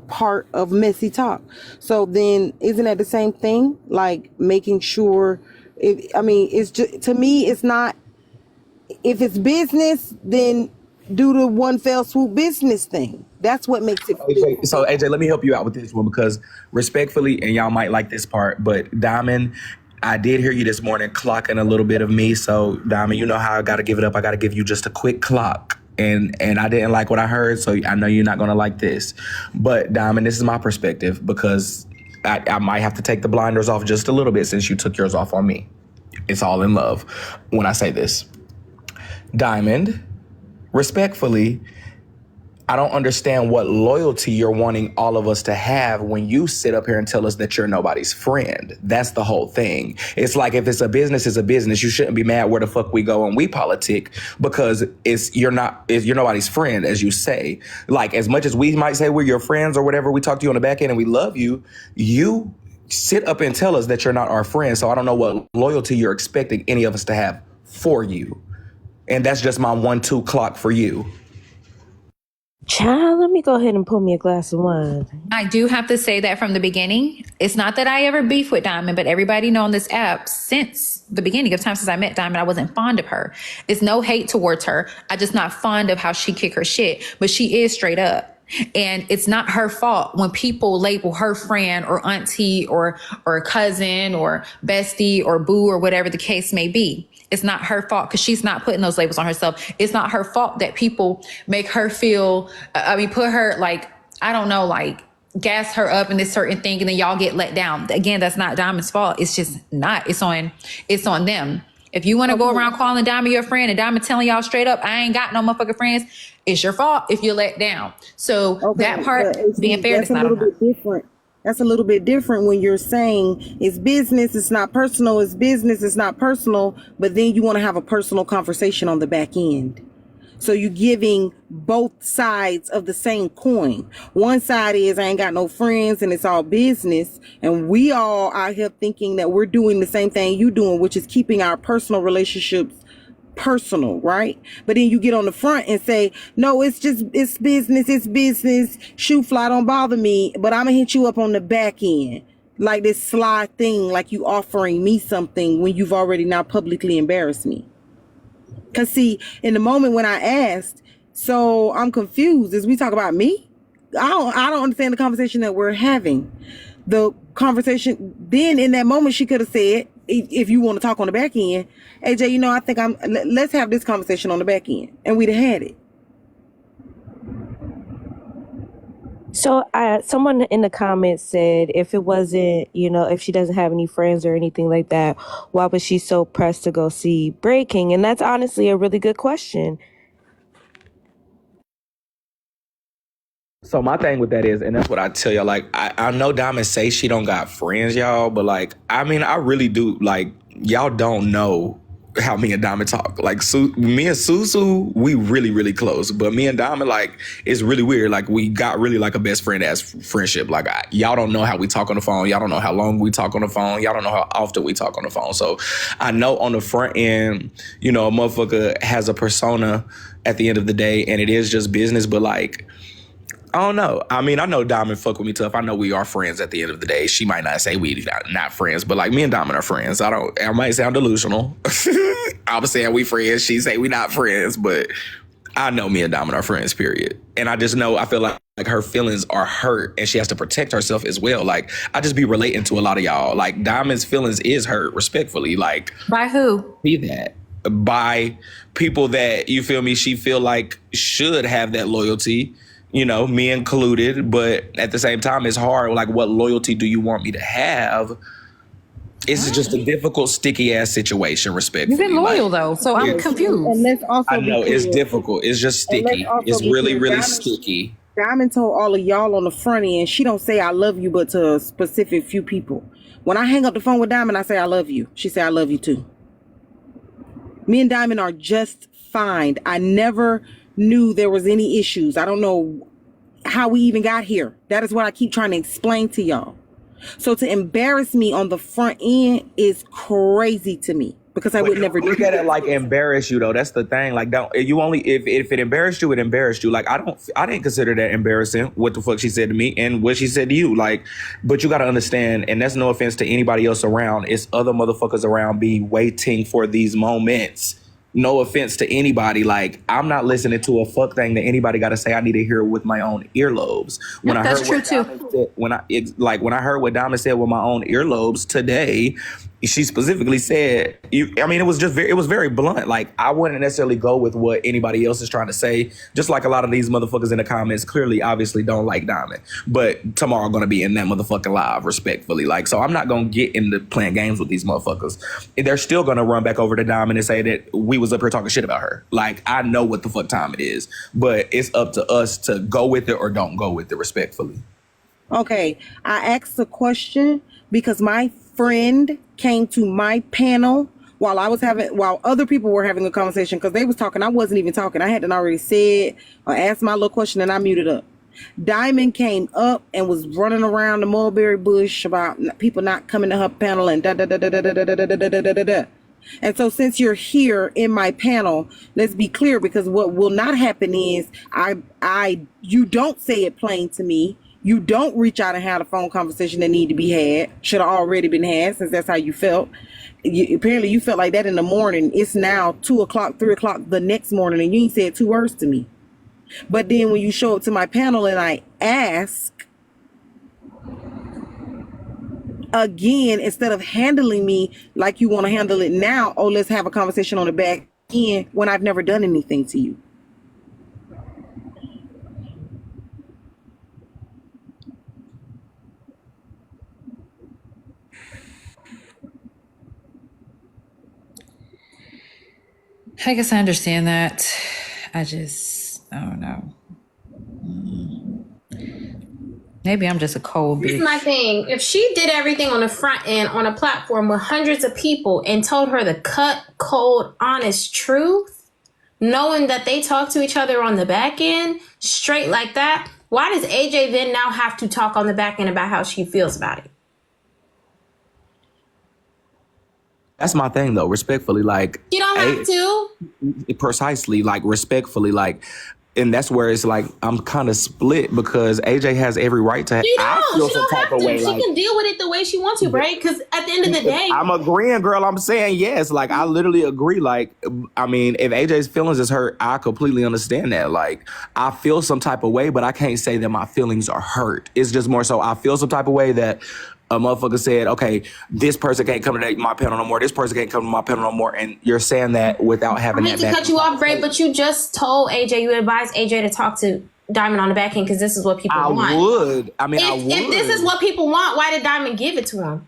part of Messy Talk. So then isn't that the same thing? Like making sure it's just, to me, it's not, if it's business, then do the one fell swoop business thing. That's what makes it. So AJ, let me help you out with this one because respectfully, and y'all might like this part, but Diamond, I did hear you this morning clocking a little bit of me. So Diamond, you know how I got to give it up. I got to give you just a quick clock. And I didn't like what I heard, so I know you're not going to like this. But Diamond, this is my perspective because I might have to take the blinders off just a little bit since you took yours off on me. It's all in love when I say this. Diamond, respectfully, I don't understand what loyalty you're wanting all of us to have when you sit up here and tell us that you're nobody's friend. That's the whole thing. It's like if it's a business, it's a business. You shouldn't be mad where the fuck we go and we politic because you're nobody's friend, as you say. Like as much as we might say we're your friends or whatever, we talk to you on the back end and we love you, you sit up and tell us that you're not our friend. So I don't know what loyalty you're expecting any of us to have for you. And that's just my 1-2 clock for you. Child, let me go ahead and pull me a glass of wine. I do have to say that from the beginning. It's not that I ever beef with Diamond, but everybody know on this app since the beginning of time, since I met Diamond, I wasn't fond of her. It's no hate towards her. I just not fond of how she kick her shit, but she is straight up. And it's not her fault when people label her friend or auntie or cousin or bestie or boo or whatever the case may be. It's not her fault because she's not putting those labels on herself. It's not her fault that people make her feel, put her like, I don't know, like gas her up in this certain thing and then y'all get let down. Again, that's not Diamond's fault. It's just not. It's on them. If you want to go around calling Diamond your friend and Diamond telling y'all straight up, I ain't got no motherfucking friends, it's your fault if you're let down. So that part, being fair, it's not on her. Different. That's a little bit different when you're saying it's business, it's not personal, it's business, it's not personal, but then you want to have a personal conversation on the back end. So you're giving both sides of the same coin. One side is I ain't got no friends and it's all business. And we all out here thinking that we're doing the same thing you doing, which is keeping our personal relationships personal, right? But then you get on the front and say, no, it's business. Shoot fly, don't bother me, but I'm gonna hit you up on the back end. Like this sly thing, like you offering me something when you've already now publicly embarrassed me. Cause see, in the moment when I asked, so I'm confused, is we talk about me? I don't understand the conversation that we're having. The conversation, then in that moment she could have said, if you want to talk on the back end, AJ, I think let's have this conversation on the back end. And we'd have had it. So someone in the comments said if it wasn't, if she doesn't have any friends or anything like that, why was she so pressed to go see Breaking? And that's honestly a really good question. So my thing with that is, and that's what I tell y'all, like, I know Diamond say she don't got friends, y'all, but like, I mean, I really do, like, y'all don't know how me and Diamond talk. Like, me and Susu, we really, really close. But me and Diamond, like, it's really weird. Like, we got really like a best friend as friendship. Like, y'all don't know how we talk on the phone. Y'all don't know how long we talk on the phone. Y'all don't know how often we talk on the phone. So I know on the front end, a motherfucker has a persona at the end of the day, and it is just business. But like, I don't know. I mean, I know Diamond fuck with me tough. I know we are friends at the end of the day. She might not say we not friends, but like me and Diamond are friends. I might sound delusional. I'm saying we friends. She say we not friends, but I know me and Diamond are friends, period. And I just know, I feel like her feelings are hurt and she has to protect herself as well. Like, I just be relating to a lot of y'all. Like, Diamond's feelings is hurt, respectfully. Like, By who? See that. By people that, you feel me, she feel like should have that loyalty. Me included, but at the same time, it's hard. Like, what loyalty do you want me to have? It's just a difficult, sticky ass situation, respectfully. You've been loyal though, so I'm confused. And let's also I know it's difficult. It's just sticky. It's really, really sticky. Diamond told all of y'all on the front end, she don't say I love you, but to a specific few people. When I hang up the phone with Diamond, I say I love you. She say I love you too. Me and Diamond are just fine. I never knew there was any issues. I don't know how we even got here. That is what I keep trying to explain to y'all. So to embarrass me on the front end is crazy to me because I would never do look at it like embarrass you though. That's the thing. Like, don't you only if it embarrassed you, it embarrassed you. Like, I didn't consider that embarrassing what the fuck she said to me and what she said to you. Like, but you gotta understand, and that's no offense to anybody else around, it's other motherfuckers around be waiting for these moments. No offense to anybody. Like, I'm not listening to a fuck thing that anybody got to say. I need to hear it with my own earlobes. That's true too. When I heard what Diamond said with my own earlobes today, she specifically said, it was very blunt. Like, I wouldn't necessarily go with what anybody else is trying to say. Just like a lot of these motherfuckers in the comments clearly, obviously don't like Diamond. But tomorrow going to be in that motherfucking live, respectfully. Like, so I'm not going to get into playing games with these motherfuckers. They're still going to run back over to Diamond and say that we was up here talking shit about her. Like, I know what the fuck time it is. But it's up to us to go with it or don't go with it, respectfully. Okay, I asked a question because my friend came to my panel while other people were having a conversation because they was talking. I wasn't even talking. I hadn't already said or asked my little question and I muted up. Diamond came up and was running around the mulberry bush about people not coming to her panel and da da da da da da da da da da da da da. And so since you're here in my panel, let's be clear, because what will not happen is you don't say it plain to me. You don't reach out and have a phone conversation that need to be had. Should have already been had, since that's how you felt. Apparently you felt like that in the morning. It's now 2 o'clock, 3 o'clock the next morning, and you ain't said 2 words to me. But then when you show up to my panel and I ask, again, instead of handling me like you want to handle it now, oh, let's have a conversation on the back end, when I've never done anything to you. I guess I understand that. I don't know. Maybe I'm just a cold Here's bitch. my thing. If she did everything on the front end on a platform with hundreds of people and told her the cut, cold, honest truth, knowing that they talk to each other on the back end straight like that, why does AJ then now have to talk on the back end about how she feels about it? That's my thing, though. Respectfully, like You don't have to. precisely, like respectfully, like, and that's where it's like I'm kind of split because AJ has every right to. She I don't. feel She some don't type have of to. way, She like, can deal with it the way she wants to, right? Because at the end of the day, I'm agreeing, girl. I'm saying yes. Like, I literally agree. Like, I mean, if AJ's feelings is hurt, I completely understand that. Like, I feel some type of way, but I can't say that my feelings are hurt. It's just more so I feel some type of way that a motherfucker said, okay, this person can't come to my panel no more. This person can't come to my panel no more. And you're saying that without having I that hate to back. cut you off, Bray, but you just told AJ, you advised AJ to talk to Diamond on the back end because this is what people want. I would. I mean, I would. If this is what people want, why did Diamond give it to him?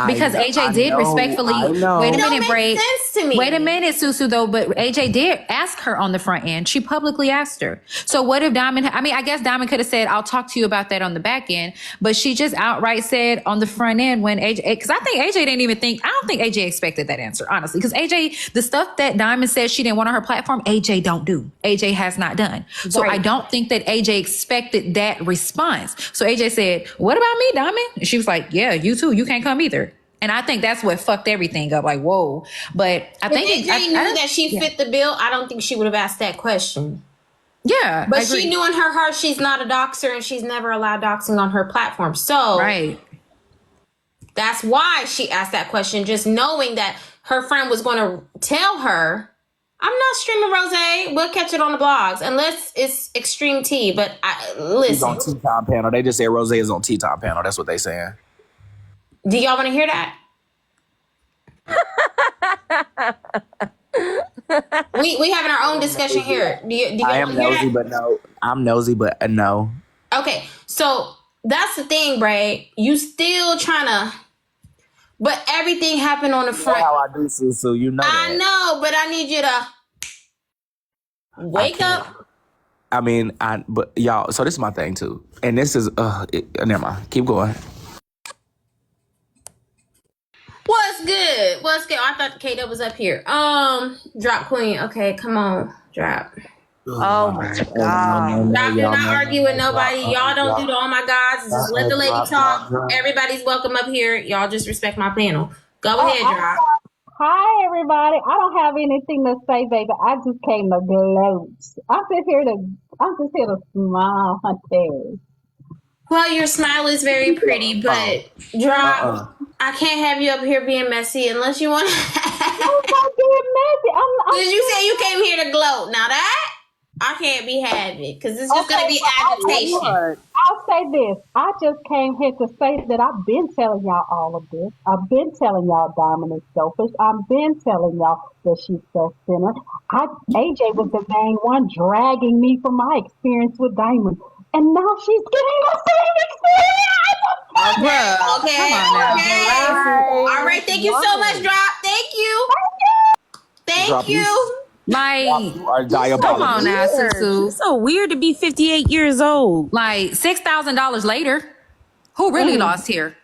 Because AJ did respectfully. Wait a It minute, don't make Bray. sense to me. Wait a minute, Susu, though. But AJ did ask her on the front end. She publicly asked her. So what if Diamond? I mean, I guess Diamond could have said, "I'll talk to you about that on the back end," but she just outright said on the front end when AJ. Because I think AJ didn't even think. I don't think AJ expected that answer, honestly. Because AJ, the stuff that Diamond said she didn't want on her platform, AJ don't do. AJ has not done. So Right. I don't think that AJ expected that response. So AJ said, "What about me, Diamond?" And she was like, "Yeah, you too. You can't come either." And I think that's what fucked everything up. Like, whoa. But I think If AJ knew that she fit the bill, I don't think she would have asked that question. Yeah. But she knew in her heart she's not a doxer and she's never allowed doxing on her platform. So Right. that's why she asked that question, just knowing that her friend was going to tell her, I'm not streaming Rose. We'll catch it on the blogs, unless it's Extreme T. But He's listen, on T-Time panel. They just said Rose is on T-Time panel. That's what they saying. do y'all want to hear that? we having our own discussion here. Do you I want am to hear nosy, that? but no. I'm nosy, but no. Okay, so that's the thing, Bray. You still trying to, but everything happened on the You know front. how I do, Susu. You know I that. know, but I need you to wake up. I mean, but y'all, so this is my thing too. And this is, never mind. Keep going. What's good? What's good? I thought K-Dub was up here. Drop Queen. Okay, come on. Drop. Oh my God. Drop, do not argue with nobody. Y'all don't do the oh my gods. Just let the lady talk. Everybody's welcome up here. Y'all just respect my panel. Go ahead, Drop. Hi, everybody. I don't have anything to say, baby. I just came to gloat. I'm just here to smile, honey. Well, your smile is very pretty, but Drop, I can't have you up here being messy unless you want to. I'm not being messy. Did you say you came here to gloat? Now that I can't be having, because it's just going to be agitation. I'll say this. I just came here to say that I've been telling y'all all of this. I've been telling y'all Diamond is selfish. I've been telling y'all that she's self-centered. AJ was the main one dragging me from my experience with Diamond. And now she's getting the same experience. Okay. All right. Thank you so much, Drop. Thank you. Thank Drop, you. Like, You are come diabolical. on now, Susu. It's so weird to be 58 years old. Like, $6,000 later. Who really lost here?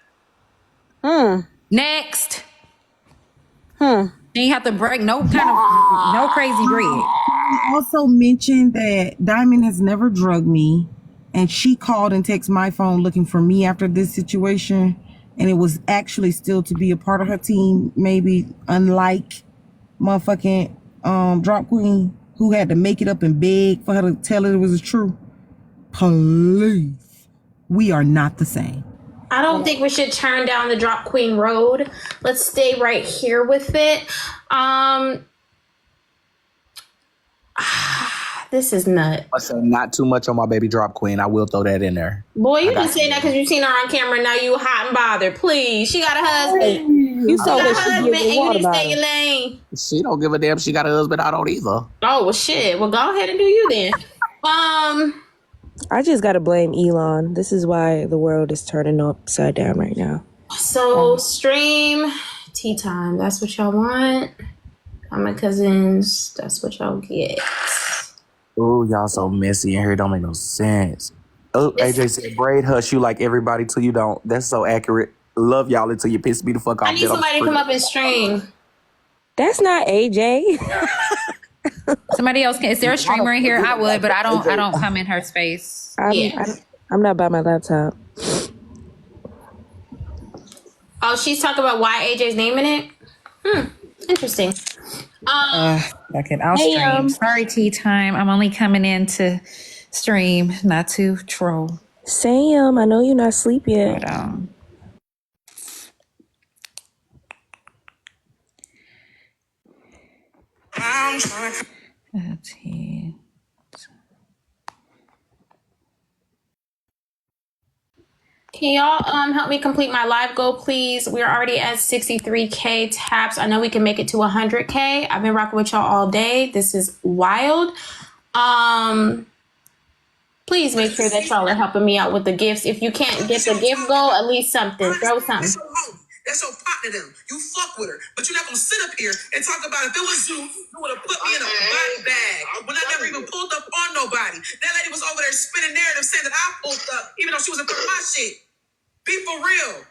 Next. You ain't have to break no crazy bread. I also mentioned that Diamond has never drugged me. And she called and texted my phone looking for me after this situation. And it was actually still to be a part of her team, maybe, unlike motherfucking Drop Queen, who had to make it up and beg for her to tell it was true. Please. We are not the same. I don't think we should turn down the Drop Queen road. Let's stay right here with it. This is nuts. I said not too much on my baby Drop Queen. I will throw that in there. Boy, you just saying that because you seen her on camera. Now you hot and bothered. Please, she got a husband. You saw got a what she husband, did and with you water need to stay in bottle. your lane. She don't give a damn. She got a husband. I don't either. Oh well, shit. Well, go ahead and do you then. I just gotta blame Elon. This is why the world is turning upside down right now. So stream tea time. That's what y'all want. My cousins. That's what y'all get. Oh, y'all so messy in here. It don't make no sense. Oh, AJ said, braid hush you like everybody till you don't. That's so accurate. Love y'all until you piss me the fuck off. I need somebody to come up and stream. That's not AJ. Somebody else can. Is there a streamer in here? I would, but I don't come in her space. I'm not by my laptop. Oh, she's talking about why AJ's naming it. Interesting. Okay, I'll stream. Sorry, tea time. I'm only coming in to stream, not to troll. Sam, I know you're not asleep yet. But, let's see. Can y'all help me complete my live goal, please? We're already at 63K taps. I know we can make it to 100K. I've been rocking with y'all all day. This is wild. Please make sure that y'all are helping me out with the gifts. If you can't get the gift goal, at least something. Throw something. That's your partner them. You fuck with her. But you're not gonna sit up here and talk about if it was you would have put me in a body bag when I never even pulled up on nobody. That lady was over there spinning narrative saying that I pulled up, even though she was in front of my shit. Be for real.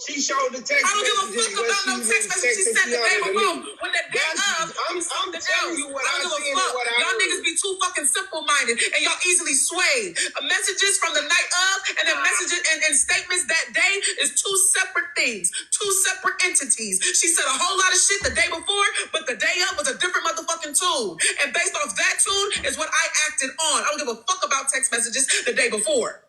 She showed the text. I don't give a fuck about no text message she sent the day before. When the day of, I'm telling you what I don't give seen a and fuck. what I Y'all heard. niggas be too fucking simple-minded and y'all easily swayed. Messages from the night of and then messages and statements that day is two separate things, two separate entities. She said a whole lot of shit the day before, but the day of was a different motherfucking tune. And based off that tune is what I acted on. I don't give a fuck about text messages the day before.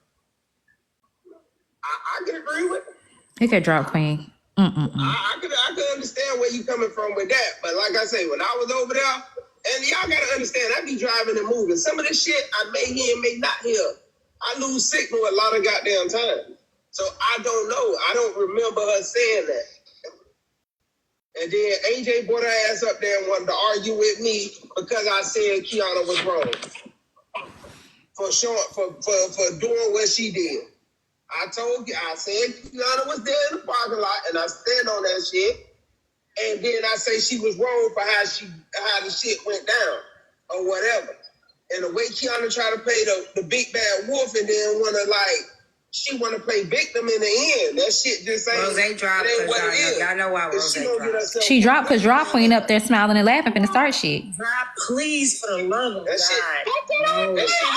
I can agree with it. Look at Drop Queen. I could understand where you coming from with that. But like I say, when I was over there, and y'all got to understand, I be driving and moving. Some of this shit I may hear and may not hear. I lose signal a lot of goddamn time. So I don't know. I don't remember her saying that. And then AJ brought her ass up there and wanted to argue with me because I said Kiana was wrong. For doing what she did. I said Kiana was there in the parking lot, and I stand on that shit. And then I say she was wrong for how the shit went down, or whatever. And the way Kiana tried to play the big bad wolf, and then she wanna play victim in the end. That shit just ain't. Rose dropped because y'all know why Rose dropped. She dropped because Drop Queen up there smiling and laughing and start shit. Drop, please, for the love of God. No. That shit,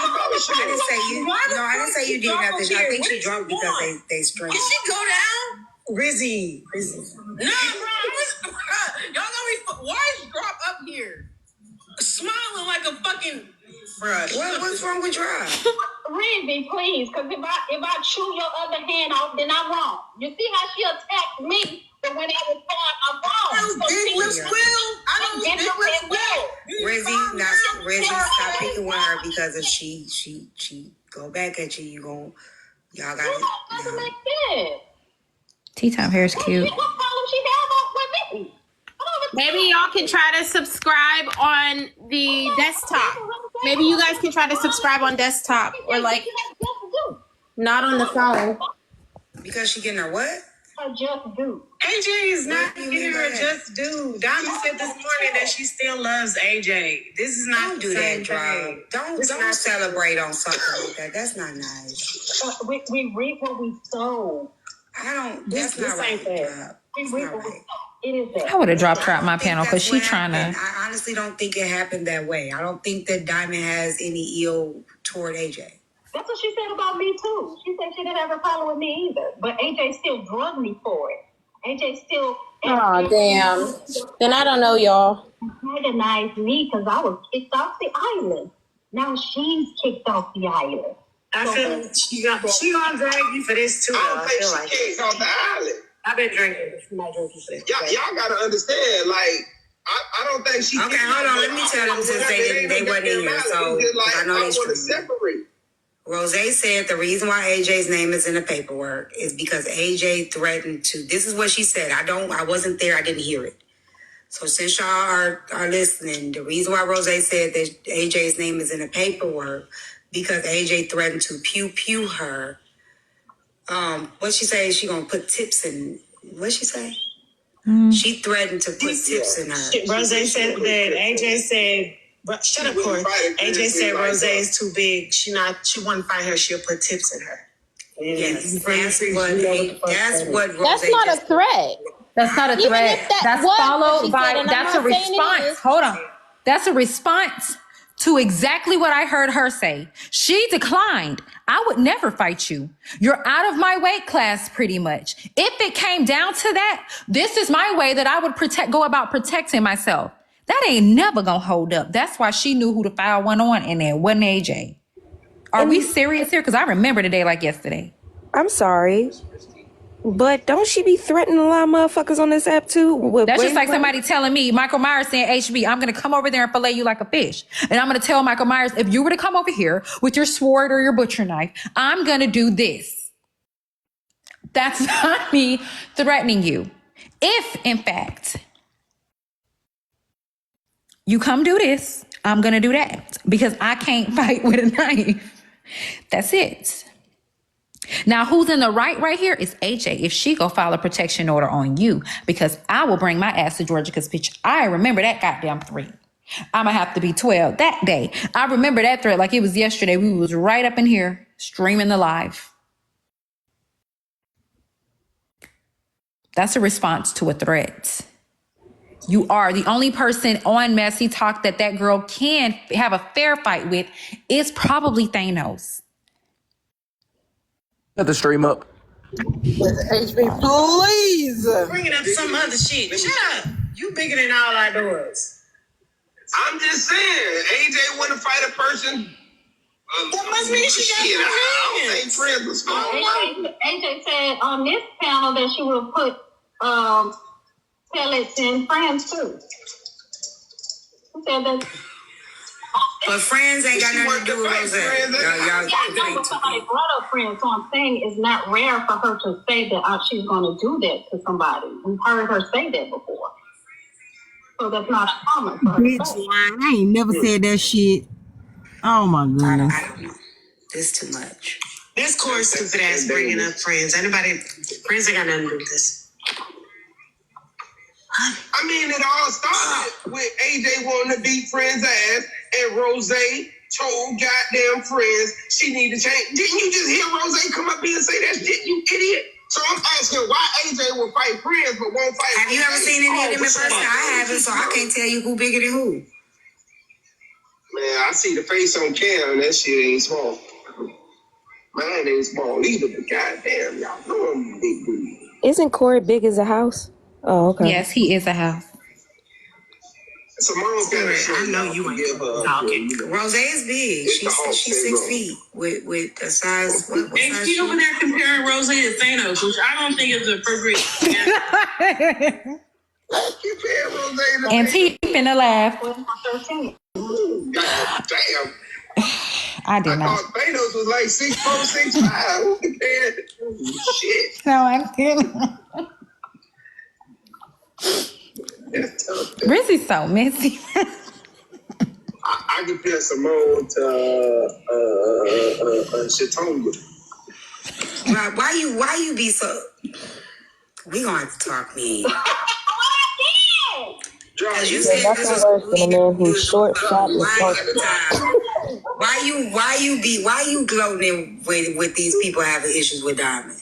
I didn't say you. No, I didn't say you did nothing. I think she drunk because they streamed. Did she go down? Rizzy. No, bro. Y'all know why is Drop up here? Smiling like a fucking What's wrong with Drop? Rizzy, please, because if I chew your other hand off, then I'm wrong. You see how she attacked me, but when I was wrong, I'm wrong. Rizzy, stop picking with her because if she go back at you, y'all got it. Doesn't make sense. Tea time hair is cute. What problem she have with me? Maybe y'all can try to subscribe on the desktop. Maybe you guys can try to subscribe on desktop or not on the phone. Because she getting her what? A just do. AJ is not giving her a just do. Diamond said this morning that she still loves AJ. This is not do that, Drop. Don't celebrate on something like that. That's not nice. We reap what we sow. That's not right. We reap what we sow. It is that. I would have dropped her out my I think panel because that's she what trying happened. to. I honestly don't think it happened that way. I don't think that Diamond has any ill toward AJ. That's what she said about me too. She said she didn't have a problem with me either. But AJ still drugged me for it. AJ still Oh, damn. Then I don't know, y'all. antagonized me because I was kicked off the island. Now she's kicked off the island. I feel like she gonna drag you for this too. I Though. don't I think feel she like kicked off the island. I've been drinking, but she's not drinking for this. Y'all gotta understand, like, I don't think she. Okay, hold on. Let me tell them since they wasn't in here, so like, I know I they want to screwed. separate. Rose said the reason why AJ's name is in the paperwork is because AJ threatened to. This is what she said. I wasn't there. I didn't hear it. So since y'all are listening, the reason why Rose said that AJ's name is in the paperwork because AJ threatened to pew her. What she say? She gonna put tips in. What she say? She threatened to put tips in her. Rose said that AJ said, but shut up, Corey. AJ said Rose is too big. She wouldn't fight her. She'll put tips in her. Yes, that's what Rose. That's not a threat. That's not a Even threat. if that That's was what followed she by. said, and I'm That's a not saying it response. is. Hold on. That's a response to exactly what I heard her say. She declined. I would never fight you. You're out of my weight class, pretty much. If it came down to that, this is my way that I would go about protecting myself. That ain't never gonna hold up. That's why she knew who the foul one on in there. Wasn't AJ. Are we serious here? Because I remember the day like yesterday. I'm sorry, but don't she be threatening a lot of motherfuckers on this app too? That's just like somebody telling me, Michael Myers saying, HB, I'm going to come over there and fillet you like a fish. And I'm going to tell Michael Myers, if you were to come over here with your sword or your butcher knife, I'm going to do this. That's not me threatening you. If, in fact, you come do this, I'm going to do that because I can't fight with a knife. That's it. Now, who's in the right here is AJ. If she go file a protection order on you, because I will bring my ass to Georgia because, bitch, I remember that goddamn 3. I'm going to have to be 12 that day. I remember that threat like it was yesterday. We was right up in here streaming the live. That's a response to a threat. You are the only person on Messy Talk that girl can have a fair fight with is probably Thanos. Got the stream up. HB, please. Bringing up some other shit. Shut up. You bigger than all our doors. I'm just saying, AJ want to fight a person. That must mean she got shit. some I don't think hands. friends was going. AJ said on this panel that she would put pellets in friends too. She said that. But friends ain't got nothing to do with Rose. Yeah, I know, but somebody brought up friends, so I'm saying it's not rare for her to say that she's going to do that to somebody. We've heard her say that before. So that's not common for her to Bitch, say. I ain't never said that shit. Oh my goodness. I don't know. This is too much. This course stupid ass bringing up friends. Friends ain't got nothing to do with this. I mean, it all started with AJ wanting to beat friends' ass, and Rose told goddamn friends she need to change. Didn't you just hear Rose come up here and say that shit, you idiot? So I'm asking why AJ will fight friends but won't fight. Have you ever seen any of them in person? I haven't, so I can't tell you who bigger than who. Man, I see the face on cam, and that shit ain't small. Mine ain't small either, but goddamn, y'all know I'm big dude. Isn't Corey big as a house? Oh, okay. Yes, he is a house. Simone's got a show. I know you ain't talking. Rose is big. She's 6 feet with a size. What And size she over there comparing Rose to Thanos, which I don't think is appropriate. Compare Rose to And T finna laugh. Damn. I did I not. thought Thanos was like 6'4", 6'5". Who compared? Shit. No, I'm kidding. That's tough. Rizzy's so messy. I compare Simone to Shatonga. Why you be so? We gonna have to talk, me. Because you said Nothing this worse was than a man who's short, fat, and short. Why you gloating with these people having issues with Diamond?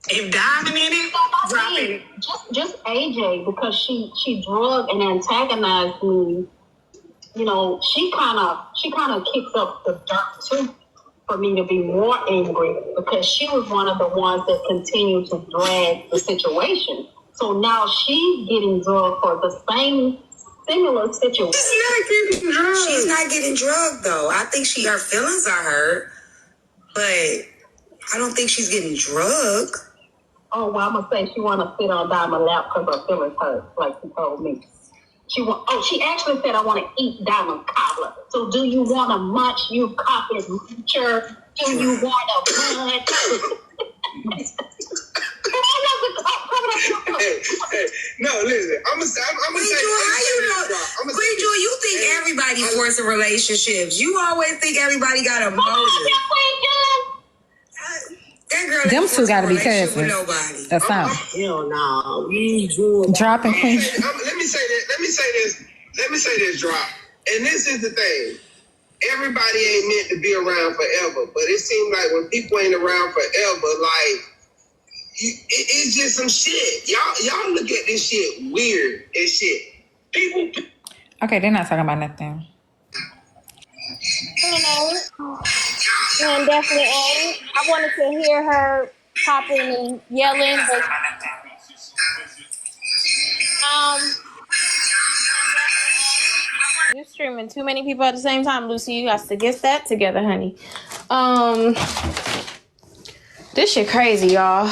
If Diamond in it, drop it. Just AJ, because she drug and antagonized me. You know, she kind of kicks up the dirt too for me to be more angry, because she was one of the ones that continued to drag the situation. So now she's getting drugged for the same similar situation. She's not getting drugged though. I think her feelings are hurt, but I don't think she's getting drugged. Oh, well, I'm gonna say she wanna sit on Diamond's lap because her feelings hurt, like she told me. She actually said, I want to eat Diamond cobbler. So do you want to munch, you coffee muncher? Do you want to munch? No, listen. I'm gonna say Queen Jewel, you think everybody forcing relationships. You always think everybody got a motive. That girl Them two got to be cousins. cousins. Nobody. That's something. Hell no. Dropping Queen. Let me say this, drop. And this is the thing. Everybody ain't meant to be around forever, but it seems like when people ain't around forever, like it's just some shit. Y'all look at this shit weird as shit. People. Okay, they're not talking about nothing. And definitely, I wanted to hear her popping and yelling, but you're streaming too many people at the same time, Lucy. You got to get that together, honey. This shit crazy, y'all.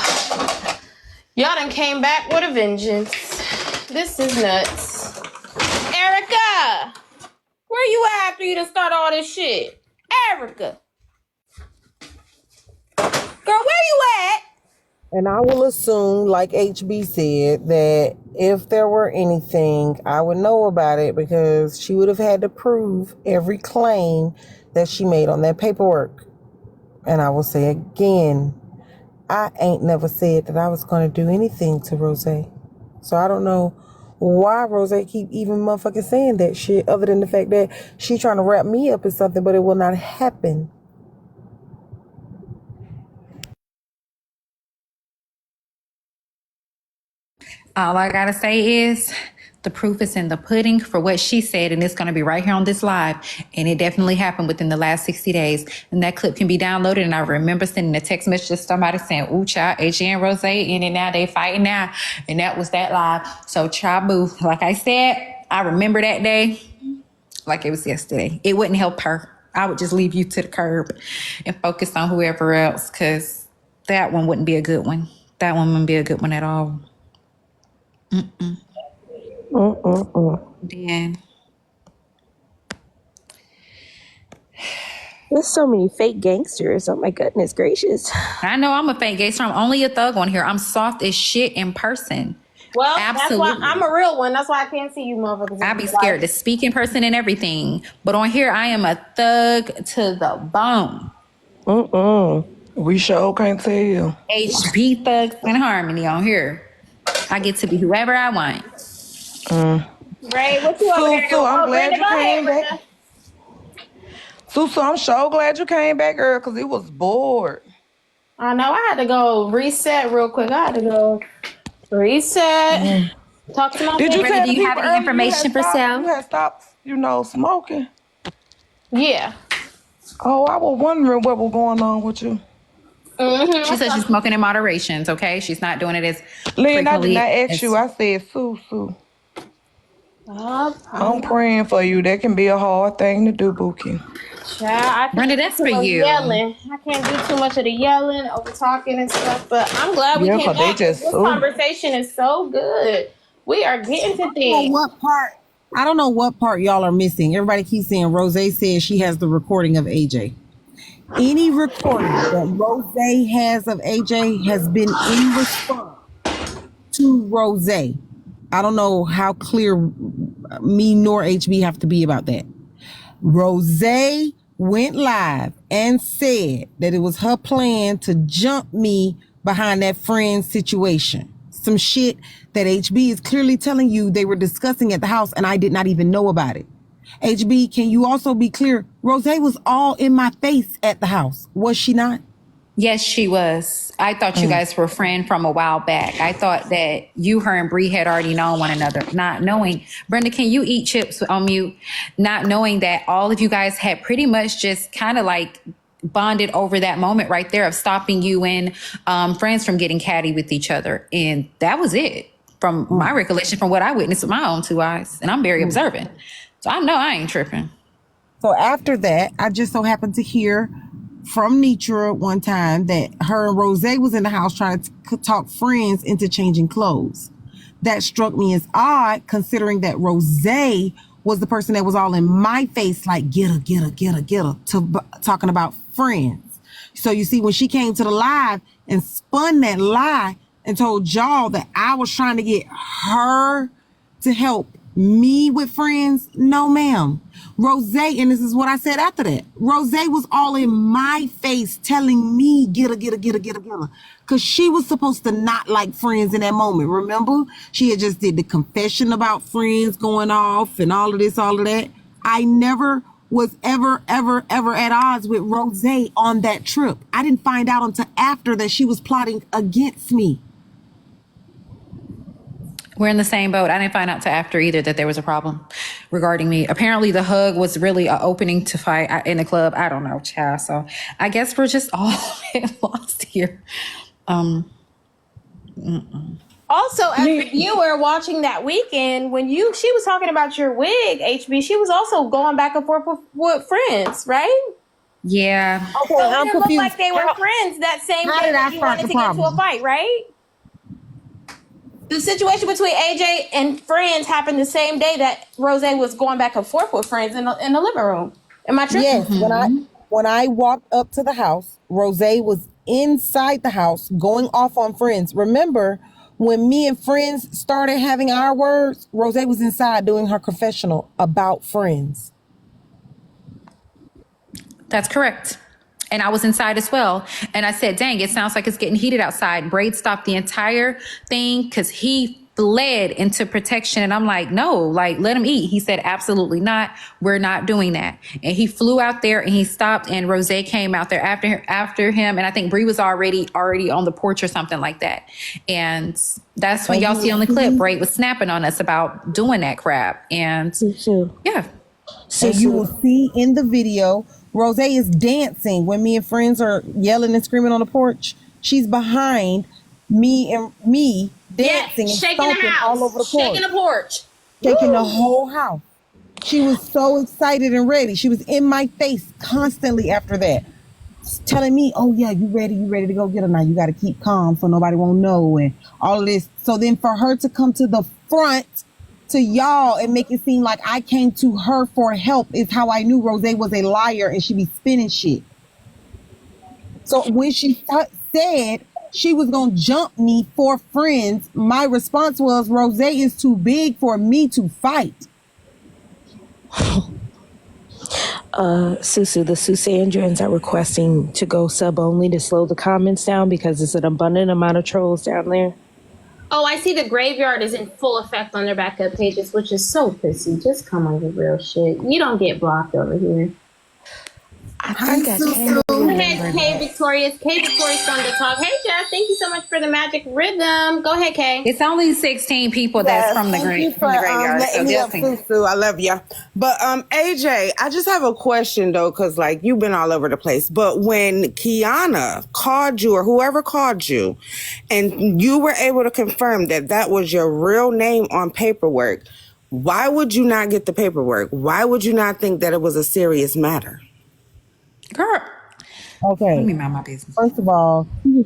Y'all done came back with a vengeance. This is nuts. Erica, where you at after you done start all this shit? Erica. Girl, where you at? And I will assume, like HB said, that if there were anything, I would know about it, because she would have had to prove every claim that she made on that paperwork. And I will say again, I ain't never said that I was going to do anything to Rose. So I don't know why Rose keep even motherfucking saying that shit, other than the fact that she trying to wrap me up in something, but it will not happen. All I gotta say is the proof is in the pudding for what she said, and it's gonna be right here on this live. And it definitely happened within the last 60 days. And that clip can be downloaded. And I remember sending a text message to somebody saying, ooh, child, AJ and Rose in it now, they fighting now. And that was that live. So, child, boo, like I said, I remember that day like it was yesterday. It wouldn't help her. I would just leave you to the curb and focus on whoever else, because that one wouldn't be a good one. That one wouldn't be a good one at all. Then There's so many fake gangsters. Oh my goodness gracious. I know I'm a fake gangster. I'm only a thug on here. I'm soft as shit in person. Well, Absolutely. that's why I'm a real one. That's why I can't see you motherfuckers. I be scared to speak in person and everything. But on here, I am a thug to the bone. We sure can't tell. HB Thugs and Harmony on here. I get to be whoever I want. Ray, what you over there? So I'm glad Brenda, you came go ahead, back. So I'm so glad you came back, girl, because it was bored. I know. I had to go reset real quick. I had to go reset. Talk to my Did you friend. tell do you have people any earlier information for sale? You had stopped, smoking? Yeah. Oh, I was wondering what was going on with you. She said she's smoking in moderation, okay? She's not doing it as Lynn, I did frequently not ask as- you. I said, Sue. I'm praying for you. That can be a hard thing to do, Bookie. Child, Brenda, that's for you. Yelling. I can't do too much of the yelling, over talking and stuff. But I'm glad we Yeah, came 'cause they back. just- This ooh. conversation is so good. We are getting to I things. don't know what part y'all are missing. Everybody keeps saying Rose says she has the recording of AJ. Any recording that Rose has of AJ has been in response to Rose. I don't know how clear me nor HB have to be about that. Rose went live and said that it was her plan to jump me behind that friend situation. Some shit that HB is clearly telling you they were discussing at the house and I did not even know about it. HB, can you also be clear? Rose was all in my face at the house, was she not? Yes, she was. I thought you guys were friends from a while back. I thought that you, her, and Bree had already known one another, not knowing. Brenda, can you eat chips on mute? Not knowing that all of you guys had pretty much just kind of like bonded over that moment right there of stopping you and friends from getting catty with each other. And that was it from my recollection, from what I witnessed with my own two eyes. And I'm very observant. So I know I ain't tripping. So after that, I just so happened to hear from Nitra one time that her and Rose was in the house trying to talk friends into changing clothes. That struck me as odd, considering that Rose was the person that was all in my face, like, get her, talking about friends. So you see, when she came to the live and spun that lie and told y'all that I was trying to get her to help me with friends, no ma'am. Rose, and this is what I said after that, Rose was all in my face telling me get her. Because she was supposed to not like friends in that moment, remember? She had just did the confession about friends going off and all of this, all of that. I never was ever at odds with Rose on that trip. I didn't find out until after that she was plotting against me. We're in the same boat. I didn't find out till after either that there was a problem regarding me. Apparently the hug was really an opening to fight in the club. I don't know, child. So I guess we're just all lost here. Also, as a viewer watching that weekend, when she was talking about your wig, HB, she was also going back and forth with friends, right? Yeah. Okay, So I'm it looked confused. like they were friends that same How day did that I you start wanted the to get into a problem? fight, right? The situation between AJ and friends happened the same day that Rose was going back and forth with friends in the living room. Am I tripping? Yes, when I walked up to the house, Rose was inside the house going off on friends. Remember, when me and friends started having our words, Rose was inside doing her confessional about friends. That's correct. And I was inside as well. And I said, dang, it sounds like it's getting heated outside. Braid stopped the entire thing because he fled into protection. And I'm like, no, like, let him eat. He said, absolutely not. We're not doing that. And he flew out there and he stopped, and Rose came out there after him. And I think Bree was already on the porch or something like that. And that's when y'all see on the clip, Braid was snapping on us about doing that crap. And yeah. So you will see in the video, Rose is dancing when me and friends are yelling and screaming on the porch. She's behind me dancing and shaking the stomping house, all over the porch. shaking the porch, shaking the whole house. She was so excited and ready. She was in my face constantly after that, telling me, oh yeah, you ready to go get her now. You got to keep calm so nobody won't know and all of this. So then for her to come to the front to y'all and make it seem like I came to her for help is how I knew Rose was a liar and she be spinning shit. So when she said she was going to jump me for friends, my response was, Rose is too big for me to fight. Susu, the Susandrians are requesting to go sub only to slow the comments down because there's an abundant amount of trolls down there. Oh, I see the graveyard is in full effect on their backup pages, which is so pissy. Just come on, your real shit. You don't get blocked over here. I think I can Go ahead, Kay Victorious. Kay Victorious going to talk. Hey, Jeff, thank you so much for the magic rhythm. Go ahead, Kay. It's only 16 people that's from the graveyard. So Susu, I love ya. But AJ, I just have a question though, because like you've been all over the place. But when Kiana called you or whoever called you, and you were able to confirm that that was your real name on paperwork, why would you not get the paperwork? Why would you not think that it was a serious matter? Girl. Okay. Let me mind my business. First of all, you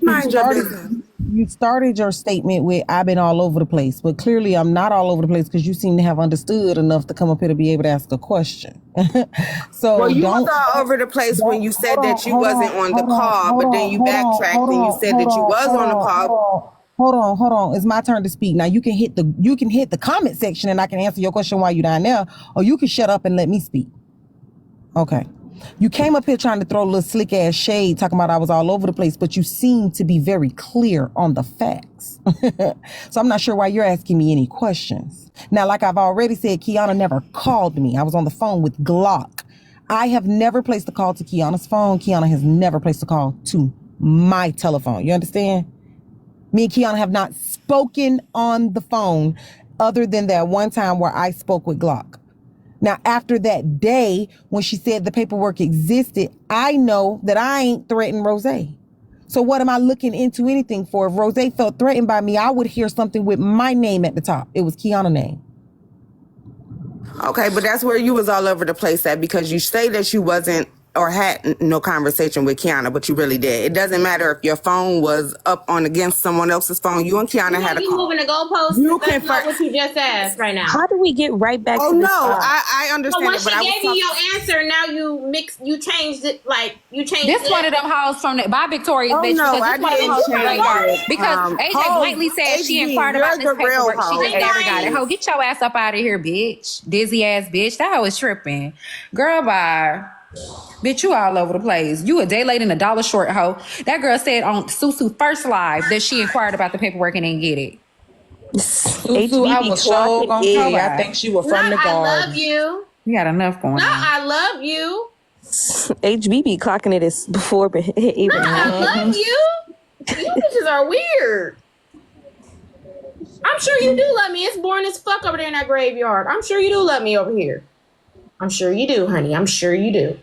started your statement with I've been all over the place, but clearly I'm not all over the place because you seem to have understood enough to come up here to be able to ask a question. So well, you was all over the place when you said that you wasn't on the call, but then you backtracked and you said that you was on the call. Hold on. It's my turn to speak. Now you can hit the comment section and I can answer your question while you're down there, or you can shut up and let me speak. Okay. You came up here trying to throw a little slick ass shade, talking about I was all over the place, but you seem to be very clear on the facts. So I'm not sure why you're asking me any questions. Now, like I've already said, Kiana never called me. I was on the phone with Glock. I have never placed a call to Kiana's phone. Kiana has never placed a call to my telephone. You understand? Me and Kiana have not spoken on the phone other than that one time where I spoke with Glock. Now, after that day, when she said the paperwork existed, I know that I ain't threatened Rose. So what am I looking into anything for? If Rose felt threatened by me, I would hear something with my name at the top. It was Kiana's name. Okay, but that's where you was all over the place at, because you say that you wasn't or had no conversation with Kiana, but you really did. It doesn't matter if your phone was up on against someone else's phone. You and Kiana had a call. Moving the goalposts. You That's not what you just asked right now. How do we get right back Oh to no, this spot? I So understand when it, she but I gave was you your answer, now you changed it. Like you changed This it. one of them hoes from the by Victoria's Oh, bitch. no, because I this one of them didn't hoes from change the it. because AJ Ho, blatantly said she HB, inquired about this you're the real paperwork. She hoe. just never got it. Ho, get your ass up out of here, bitch. Dizzy ass bitch. That hoe is tripping. Girl, bye. Bitch, you all over the place. You a day late and $1 short, hoe. That girl said on Susu first live that she inquired about the paperwork and didn't get it. Susu, I was so gonna say, I think she was from the I garden. love you. You got enough going No, on. I love you. HBB clocking it is before even. No, I love you. You bitches are weird. I'm sure you do love me. It's boring as fuck over there in that graveyard. I'm sure you do love me over here. I'm sure you do, honey. I'm sure you do.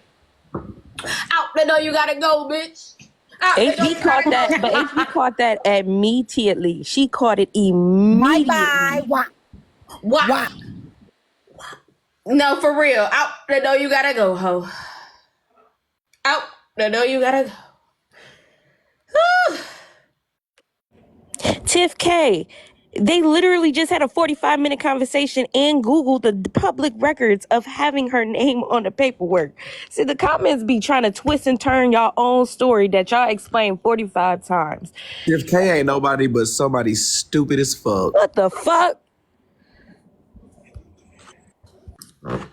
Out the door, you gotta go, bitch. Out the door, HB you caught gotta that, go. but HB caught that immediately. She caught it immediately. Bye-bye. What? No, for real. Out the door, you gotta go, ho. Out the door, you gotta go. Tiff K, they literally just had a 45-minute conversation and Googled the public records of having her name on the paperwork. See, the comments be trying to twist and turn y'all own story that y'all explained 45 times. If K ain't nobody but somebody stupid as fuck. What the fuck? Woo!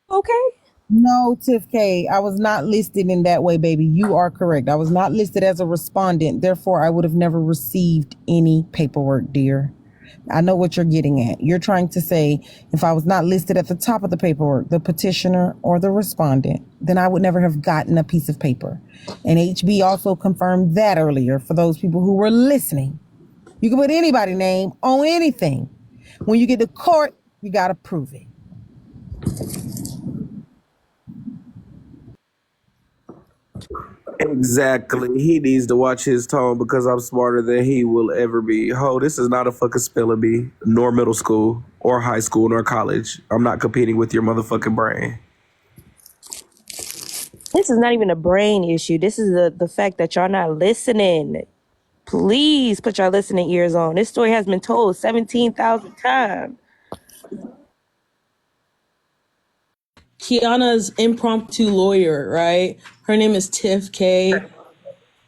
Okay. No, Tiff K, I was not listed in that way, baby. You are correct. I was not listed as a respondent. Therefore, I would have never received any paperwork, dear. I know what you're getting at. You're trying to say if I was not listed at the top of the paperwork, the petitioner or the respondent, then I would never have gotten a piece of paper. And HB also confirmed that earlier for those people who were listening. You can put anybody's name on anything. When you get to court, you got to prove it. Exactly. He needs to watch his tone because I'm smarter than he will ever be. Ho, this is not a fucking spelling bee, nor middle school, or high school, nor college. I'm not competing with your motherfucking brain. This is not even a brain issue. This is the fact that y'all not listening. Please put your listening ears on. This story has been told 17,000 times. Kiana's impromptu lawyer, right? Her name is Tiff K.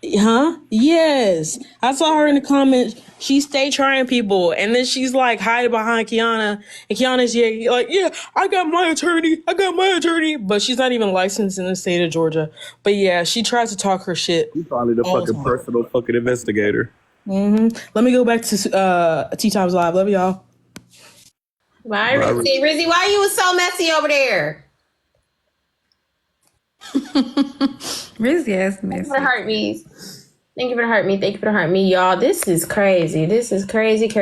Huh? Yes. I saw her in the comments. She stay trying people, and then she's like hiding behind Kiana, and Kiana's yeah, I got my attorney, but she's not even licensed in the state of Georgia. But yeah, she tries to talk her shit. He's probably the all the fucking time. personal fucking investigator. Let me go back to Tea Times Live. Love y'all. Bye, Rizzy. Rizzy, why you was so messy over there? Rizzy ass Thank you messy. for the heartbeats. Thank you for the heart me. Thank you for the heart me, y'all. This is crazy. This is crazy. So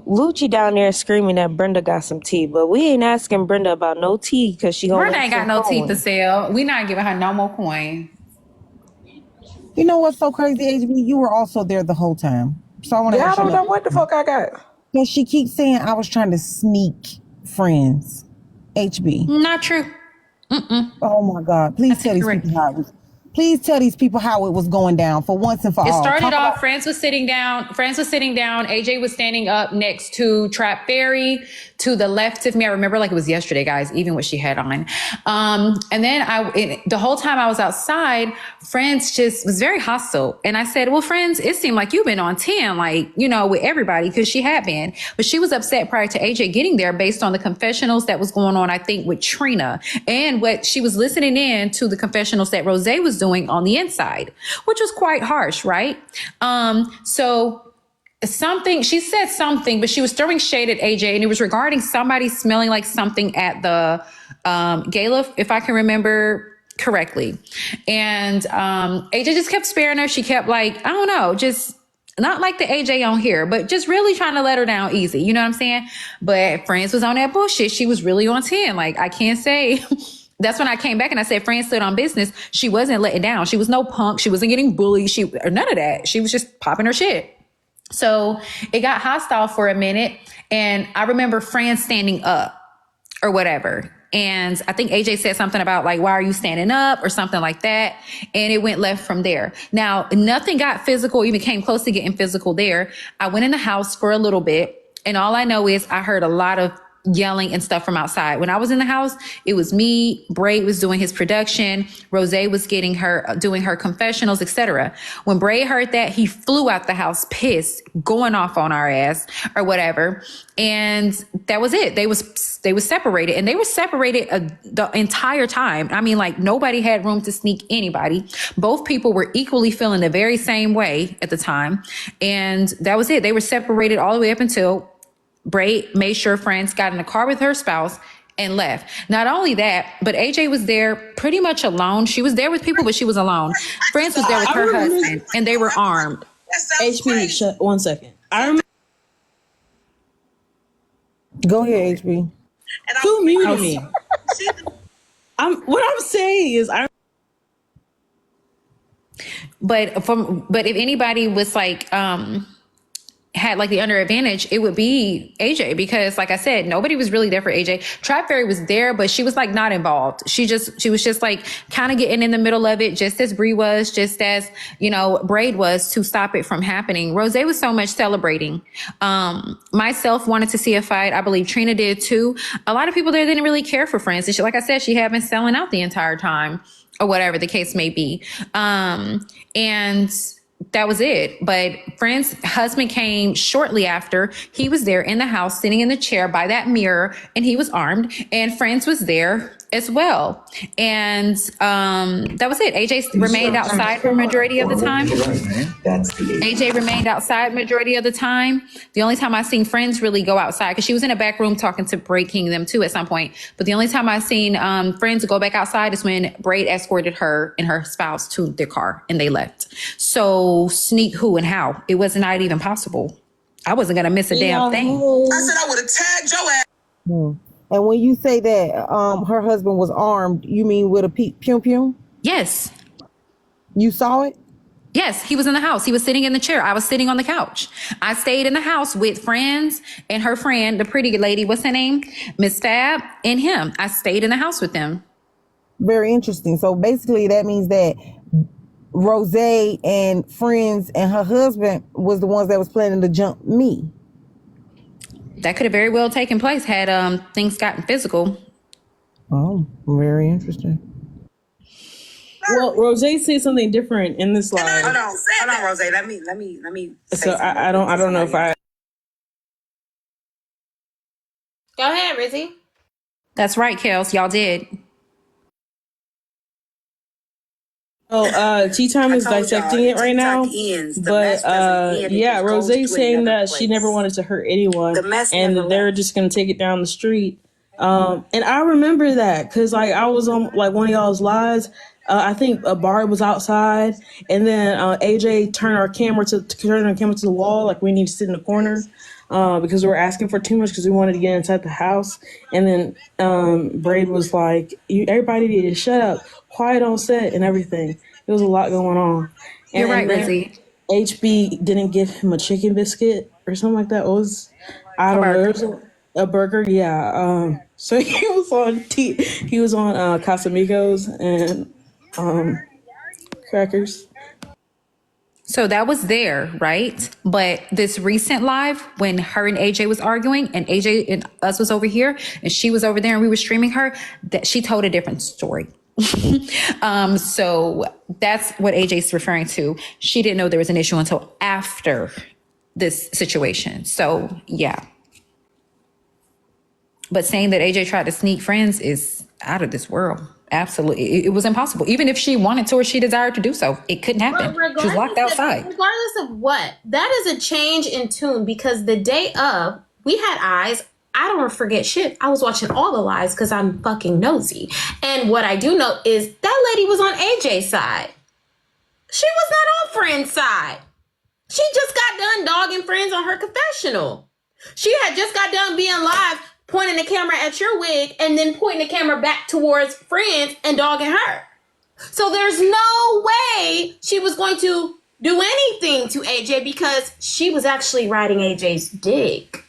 Lucci down there screaming that Brenda got some tea, but we ain't asking Brenda about no tea because she gonna Brenda ain't got no tea for sale. We not giving her no more coin. You know what's so crazy, HB? You were also there the whole time. So I want to Yeah, I ask you don't know what the fuck I got. because she keeps saying I was trying to sneak friends. HB. Not true. Oh my God. Please tell these people how it was. Please tell these people how it was going down for once and for It all. started Talk off, about- Friends was sitting down. AJ was standing up next to Trap Fairy to the left of me. I remember like it was yesterday, guys, even what she had on. And then the whole time I was outside, Friends just was very hostile. And I said, well, Friends, it seemed like you've been on 10, like, you know, with everybody, because she had been. But she was upset prior to AJ getting there based on the confessionals that was going on, I think, with Trina. And what she was listening in to the confessionals that Rose was doing on the inside, which was quite harsh, right? So something, she said something, but she was throwing shade at AJ, and it was regarding somebody smelling like something at the gala, if I can remember correctly. And AJ just kept sparing her. She kept like, I don't know, just not like the AJ on here, but just really trying to let her down easy. You know what I'm saying? But Friends was on that bullshit. She was really on 10. Like, I can't say. That's when I came back and I said, Friends stood on business. She wasn't letting down. She was no punk. She wasn't getting bullied. Or none of that. She was just popping her shit. So it got hostile for a minute. And I remember Fran standing up or whatever. And I think AJ said something about like, why are you standing up or something like that? And it went left from there. Now, nothing got physical, even came close to getting physical there. I went in the house for a little bit. And all I know is I heard a lot of yelling and stuff from outside. When I was in the house, it was me, Braid was doing his production, Rose was doing her confessionals, etc. When Braid heard that, he flew out the house pissed, going off on our ass or whatever. And that was it. They was separated, and they were separated the entire time. I mean, like, nobody had room to sneak anybody. Both people were equally feeling the very same way at the time. And that was it. They were separated all the way up until Braid made sure Friends got in the car with her spouse and left. Not only that, but AJ was there pretty much alone. She was there with people, but she was alone. Friends was there with her husband, and they were armed. HP, shut 1 second. I remember. Go ahead, HB. Who muted me? What I'm saying is, But if anybody was like, had like the under advantage, it would be AJ, because like I said, nobody was really there for AJ. Trap Fairy was there, but she was like not involved. She was just like kind of getting in the middle of it, just as Bree was, just as, you know, Braid was, to stop it from happening. Rose was so much celebrating. Myself wanted to see a fight. I believe Trina did too. A lot of people there didn't really care for Friends. And she, like I said, she had been selling out the entire time, or whatever the case may be. And that was it. But Friend's husband came shortly after. He was there in the house, sitting in the chair by that mirror, and he was armed. And Friends was there as well. And that was it. AJ remained outside for majority of the time. AJ remained outside majority of the time. The only time I seen Friends really go outside, because she was in a back room talking to Braid King them too at some point. But the only time I seen Friends go back outside is when Braid escorted her and her spouse to their car and they left. So sneak who and how? It was not even possible. I wasn't gonna miss a damn thing. I said I would have tagged your ass. And when you say that her husband was armed, you mean with a pew pew? Yes. You saw it? Yes, he was in the house. He was sitting in the chair. I was sitting on the couch. I stayed in the house with Friends and her friend, the pretty lady, what's her name? Miss Fab, and him. I stayed in the house with them. Very interesting. So basically that means that Rose and Friends and her husband was the ones that was planning to jump me. That could have very well taken place had things gotten physical. Oh, very interesting. Well, Rose said something different in this live. Hold on, Rose. Let me. So I don't know if I. Go ahead, Rizzy. That's right, Kels. Y'all did. Oh, Tea Time is dissecting it right now. But yeah, Rose saying that she never wanted to hurt anyone, and they're just gonna take it down the street. And I remember that because like I was on like one of y'all's lives. I think Bart was outside, and then AJ turned our camera to the wall, like we need to sit in the corner because we were asking for too much because we wanted to get inside the house. And then Braid was like, "Everybody need to shut up, quiet on set, and everything." There was a lot going on. And you're right, Rizzy. HB didn't give him a chicken biscuit or something like that. It was I don't know. It was a burger, yeah. So he was on Casamigos and crackers. So that was there, right? But this recent live, when her and AJ was arguing, and AJ and us was over here, and she was over there, and we were streaming her, that she told a different story. So that's what AJ's referring to. She didn't know there was an issue until after this situation. So yeah. But saying that AJ tried to sneak Friends is out of this world. Absolutely. It was impossible. Even if she wanted to or she desired to do so, it couldn't happen. She was locked outside. Regardless of what, that is a change in tune because the day of, we had eyes. I don't forget shit. I was watching all the lives because I'm fucking nosy. And what I do know is that lady was on AJ's side. She was not on Friend's side. She just got done dogging Friends on her confessional. She had just got done being live, pointing the camera at your wig and then pointing the camera back towards Friends and dogging her. So there's no way she was going to do anything to AJ because she was actually riding AJ's dick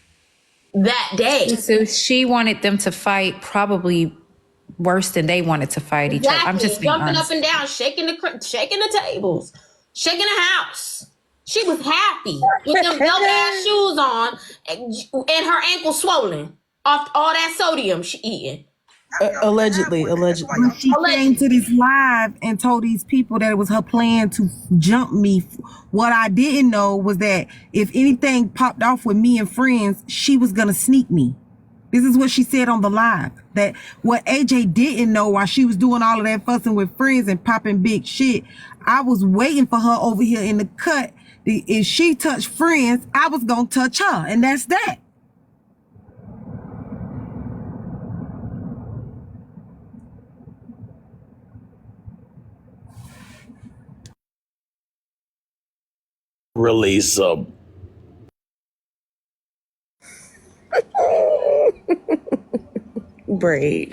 that day. So she wanted them to fight probably worse than they wanted to fight each other. I'm just being jumping honest. up and down, shaking the tables, shaking the house. She was happy with them velvet ass shoes on and her ankle swollen off all that sodium she eating. Allegedly. When she came to this live and told these people that it was her plan to jump me, what I didn't know was that if anything popped off with me and Friends, she was gonna sneak me. This is what she said on the live. That what AJ didn't know while she was doing all of that fussing with Friends and popping big shit, I was waiting for her over here in the cut. If she touched Friends, I was gonna touch her, and that's that. Release them. Braid.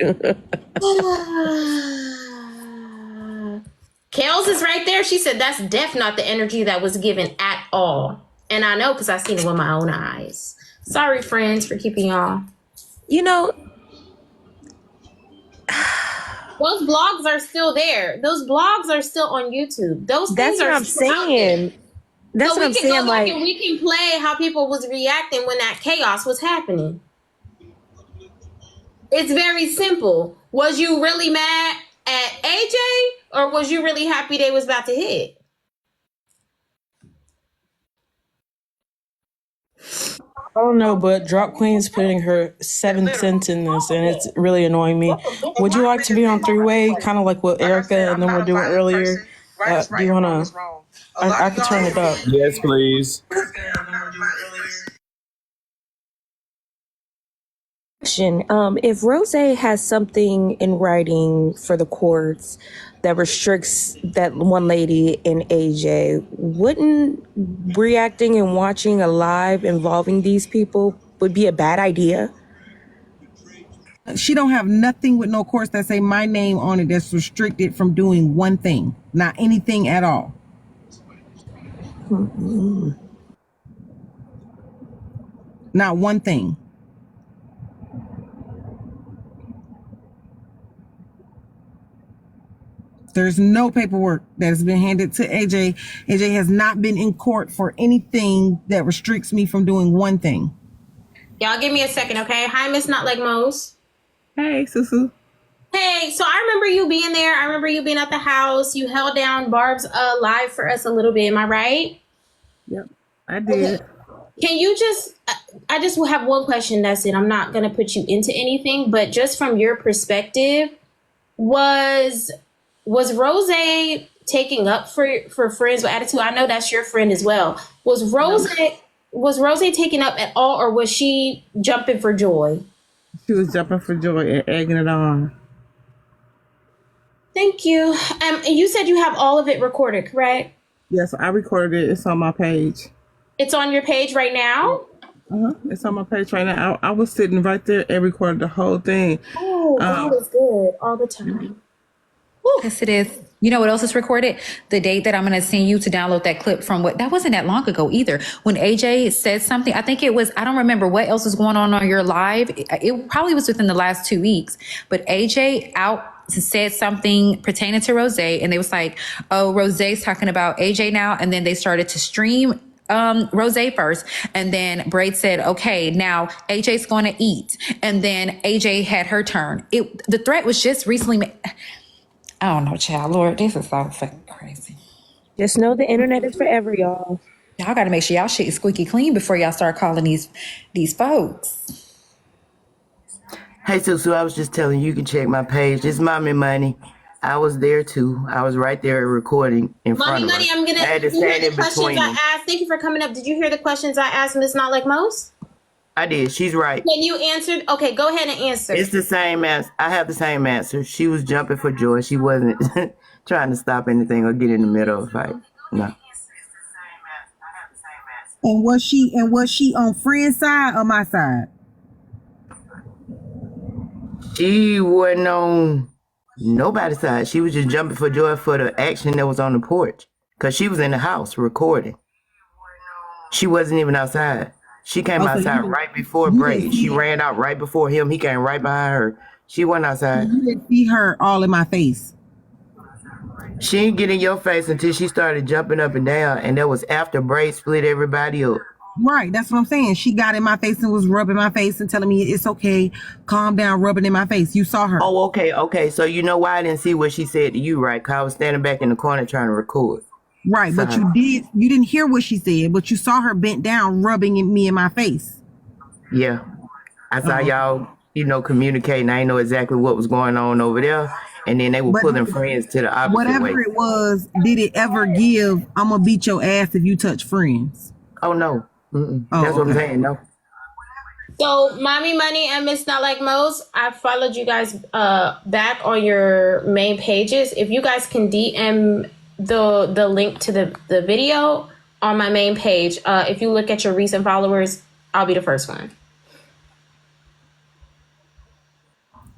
Kels is right there. She said that's definitely not the energy that was given at all. And I know because I've seen it with my own eyes. Sorry, Friends, for keeping y'all. You know, those blogs are still there. Those blogs are still on YouTube. Those that's things what are I'm still out saying. there. That's So what I'm we can saying. go back Like, and we can play how people was reacting when that chaos was happening. It's very simple. Was you really mad at AJ or was you really happy they was about to hit? I don't know, but Drop Queen's putting her 7 cents in this, and it's really annoying me. Would you like to be on three-way, kind of like what Erica and then we're doing earlier? Do you want to? I could turn it up. Yes, please. if Rose has something in writing for the courts that restricts that one lady and AJ, wouldn't reacting and watching a live involving these people would be a bad idea? She don't have nothing with no courts that say my name on it that's restricted from doing one thing, not anything at all. Not one thing. There's no paperwork that has been handed to AJ. AJ has not been in court for anything that restricts me from doing one thing. Y'all give me a second, okay? Hi, Miss Not Like Mose. Hey, Susu. Hey, so I remember you being there. I remember you being at the house. You held down Barb's live for us a little bit. Am I right? Yep, I did. Okay. Can you just, I just will have one question. That's it. I'm not going to put you into anything, but just from your perspective, was Rose taking up for Friends with Attitude? I know that's your friend as well. Was Rose taking up at all, or was she jumping for joy? She was jumping for joy and egging it on. Thank you. And you said you have all of it recorded, correct? Yes, I recorded it. It's on my page. It's on your page right now? It's on my page right now. I was sitting right there and recorded the whole thing. Oh, God is good all the time. Yes, it is. You know what else is recorded? The date that I'm going to send you to download that clip from that wasn't that long ago either. When AJ said something, I think it was, I don't remember what else was going on your live. It probably was within the last 2 weeks, but AJ said something pertaining to Rose, and they was like, oh, Rose's talking about AJ now. And then they started to stream Rose first, and then Braid said, okay, now AJ's going to eat. And then AJ had her turn. The threat was just recently made. I don't know, child. Lord, this is so fucking crazy. Just know the internet is forever, y'all. Y'all got to make sure y'all shit is squeaky clean before y'all start calling these folks. Hey, Susu, I was just telling you, you can check my page. It's Mommy Money. I was there too. I was right there recording in front Mommy of her. Money, I'm gonna. I had to Did you hear stand the in questions between I them. asked? Thank you for coming up. Did you hear the questions I asked Miss Not Like Most? I did. She's right. Can you answer? Okay, go ahead and answer. It's the same answer. I have the same answer. She was jumping for joy. She wasn't trying to stop anything or get in the middle of a fight. No. And was she on friend's side or my side? She wasn't on nobody's side. She was just jumping for joy for the action that was on the porch. Because she was in the house recording. She wasn't even outside. She came outside right before Braid. She ran out right before him. He came right behind her. She wasn't outside. You didn't see her all in my face. She didn't get in your face until she started jumping up and down. And that was after Braid split everybody up. Right, that's what I'm saying. She got in my face and was rubbing my face and telling me it's okay, calm down, rubbing in my face. You saw her. Oh, okay. So you know why I didn't see what she said to you, right? Because I was standing back in the corner trying to record. Right, but you didn't hear what she said, but you saw her bent down, rubbing me in my face. Yeah. I saw y'all, communicating. I didn't know exactly what was going on over there. And then they were pulling friends to the opposite whatever way. It was, did it ever give, I'm going to beat your ass if you touch friends? Oh, no. That's what I'm saying, no. So, Mommy Money and Miss Not Like Most, I followed you guys back on your main pages. If you guys can DM the link to the video on my main page, if you look at your recent followers, I'll be the first one.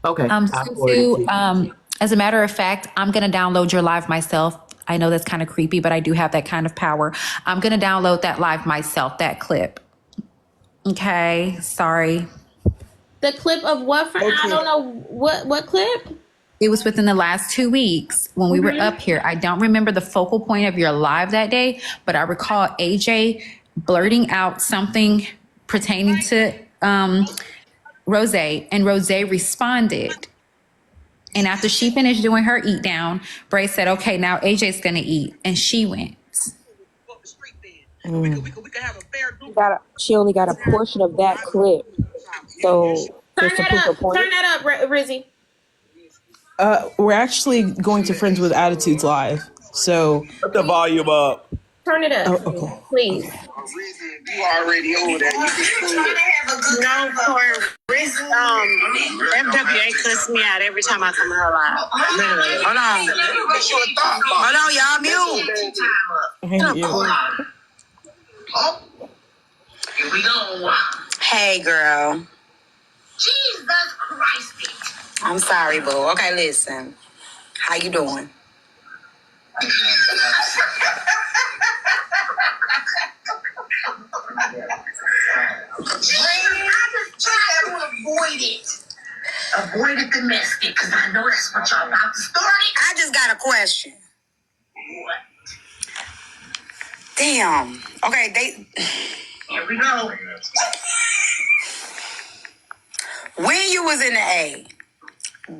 Okay. Susu, as a matter of fact, I'm going to download your live myself. I know that's kind of creepy, but I do have that kind of power. I'm going to download that live myself, that clip. Okay, sorry. The clip of what? I don't know. What clip? It was within the last 2 weeks when we were up here. I don't remember the focal point of your live that day, but I recall AJ blurting out something pertaining to Rose, and Rose responded. And after she finished doing her eat down, Bray said, okay, now AJ's going to eat. And she went. She only got a portion of that clip. So turn that up, Rizzy. We're actually going to Friends with Attitudes live. So put the volume up. Turn it up, please. You already over there. No, for FWA cuss me out every time I come to her live. Literally. Hold on, y'all mute. Hey, girl. Jesus Christ. I'm sorry, boo. Okay, listen. How you doing? I just try to avoid it. Avoid it domestic, because I know that's what y'all about to start it. I just got a question. What? Damn. Okay, Here we go. when you was in the A,